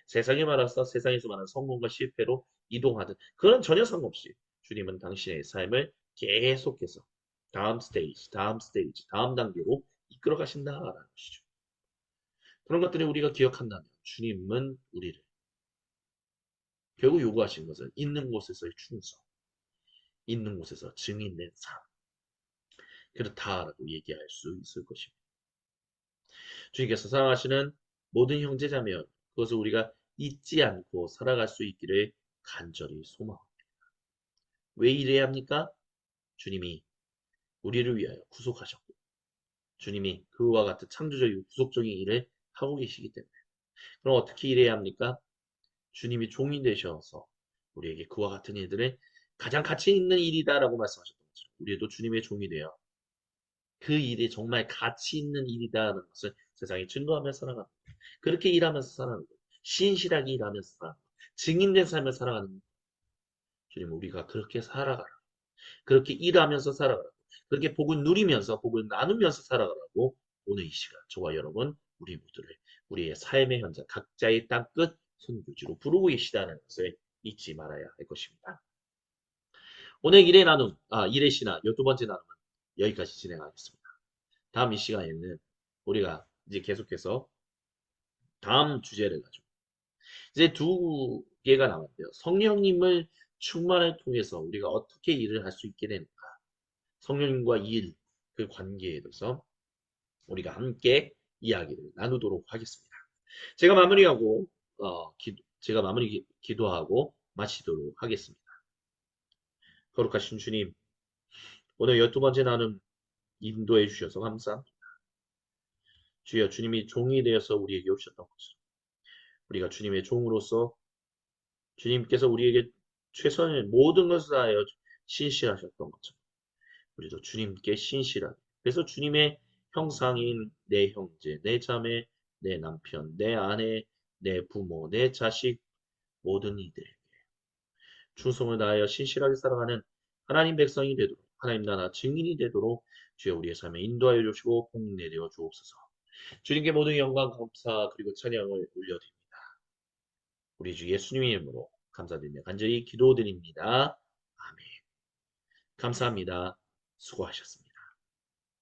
세상에 말해서 세상에서 말하는 성공과 실패로 이동하든 그런 전혀 상관없이 주님은 당신의 삶을 계속해서 다음 스테이지, 다음 단계로 이끌어 가신다라는 것이죠. 그런 것들을 우리가 기억한다면 주님은 우리를 결국 요구하신 것은 있는 곳에서의 충성, 있는 곳에서 증인된 삶, 그렇다라고 얘기할 수 있을 것입니다. 주님께서 사랑하시는 모든 형제자매 그것을 우리가 잊지 않고 살아갈 수 있기를 간절히 소망합니다. 왜 일해야 합니까? 주님이 우리를 위하여 구속하셨고 주님이 그와 같은 창조적이고 구속적인 일을 하고 계시기 때문에 그럼 어떻게 일해야 합니까? 주님이 종이 되셔서 우리에게 그와 같은 일들을 가장 가치 있는 일이다라고 말씀하셨던 것처럼 우리도 주님의 종이 되어 그 일이 정말 가치 있는 일이다라는 것을 세상에 증거하며 살아가는 거예요. 그렇게 일하면서 살아가는 거예요. 신실하게 일하면서 살아가는 거예요. 증인된 삶을 살아가는 거예요. 주님 우리가 그렇게 살아가라. 그렇게 일하면서 살아가라. 그렇게 복을 누리면서 복을 나누면서 살아가라고 오늘 이 시간 저와 여러분 우리 모두를 우리의 삶의 현장 각자의 땅끝 선교지로 부르고 계시다는 것을 잊지 말아야 할 것입니다. 오늘 일의 시나 12번째 나눔은 여기까지 진행하겠습니다. 다음 이 시간에는 우리가 이제 계속해서 다음 주제를 가지고 이제 두 개가 남았대요. 성령님을 충만을 통해서 우리가 어떻게 일을 할 수 있게 되는가. 성령님과 일, 그 관계에 대해서 우리가 함께 이야기를 나누도록 하겠습니다. 제가 마무리하고 제가 기도하고 마치도록 하겠습니다. 거룩하신 주님, 오늘 12번째 나눔 인도해 주셔서 감사합니다. 주여 주님이 종이 되어서 우리에게 오셨던 것처럼 우리가 주님의 종으로서 주님께서 우리에게 최선의 모든 것을 다하여 신실하셨던 것처럼 우리도 주님께 신실하게 그래서 주님의 형상인 내 형제, 내 자매, 내 남편, 내 아내, 내 부모, 내 자식 모든 이들에게 충성을 다하여 신실하게 살아가는 하나님 백성이 되도록 하나님 나라 증인이 되도록 주여 우리의 삶에 인도하여 주시고 복내되어 주옵소서. 주님께 모든 영광 감사 그리고 찬양을 올려드립니다. 우리 주 예수님의 이름으로 감사드리며 간절히 기도드립니다. 아멘. 감사합니다. 수고하셨습니다.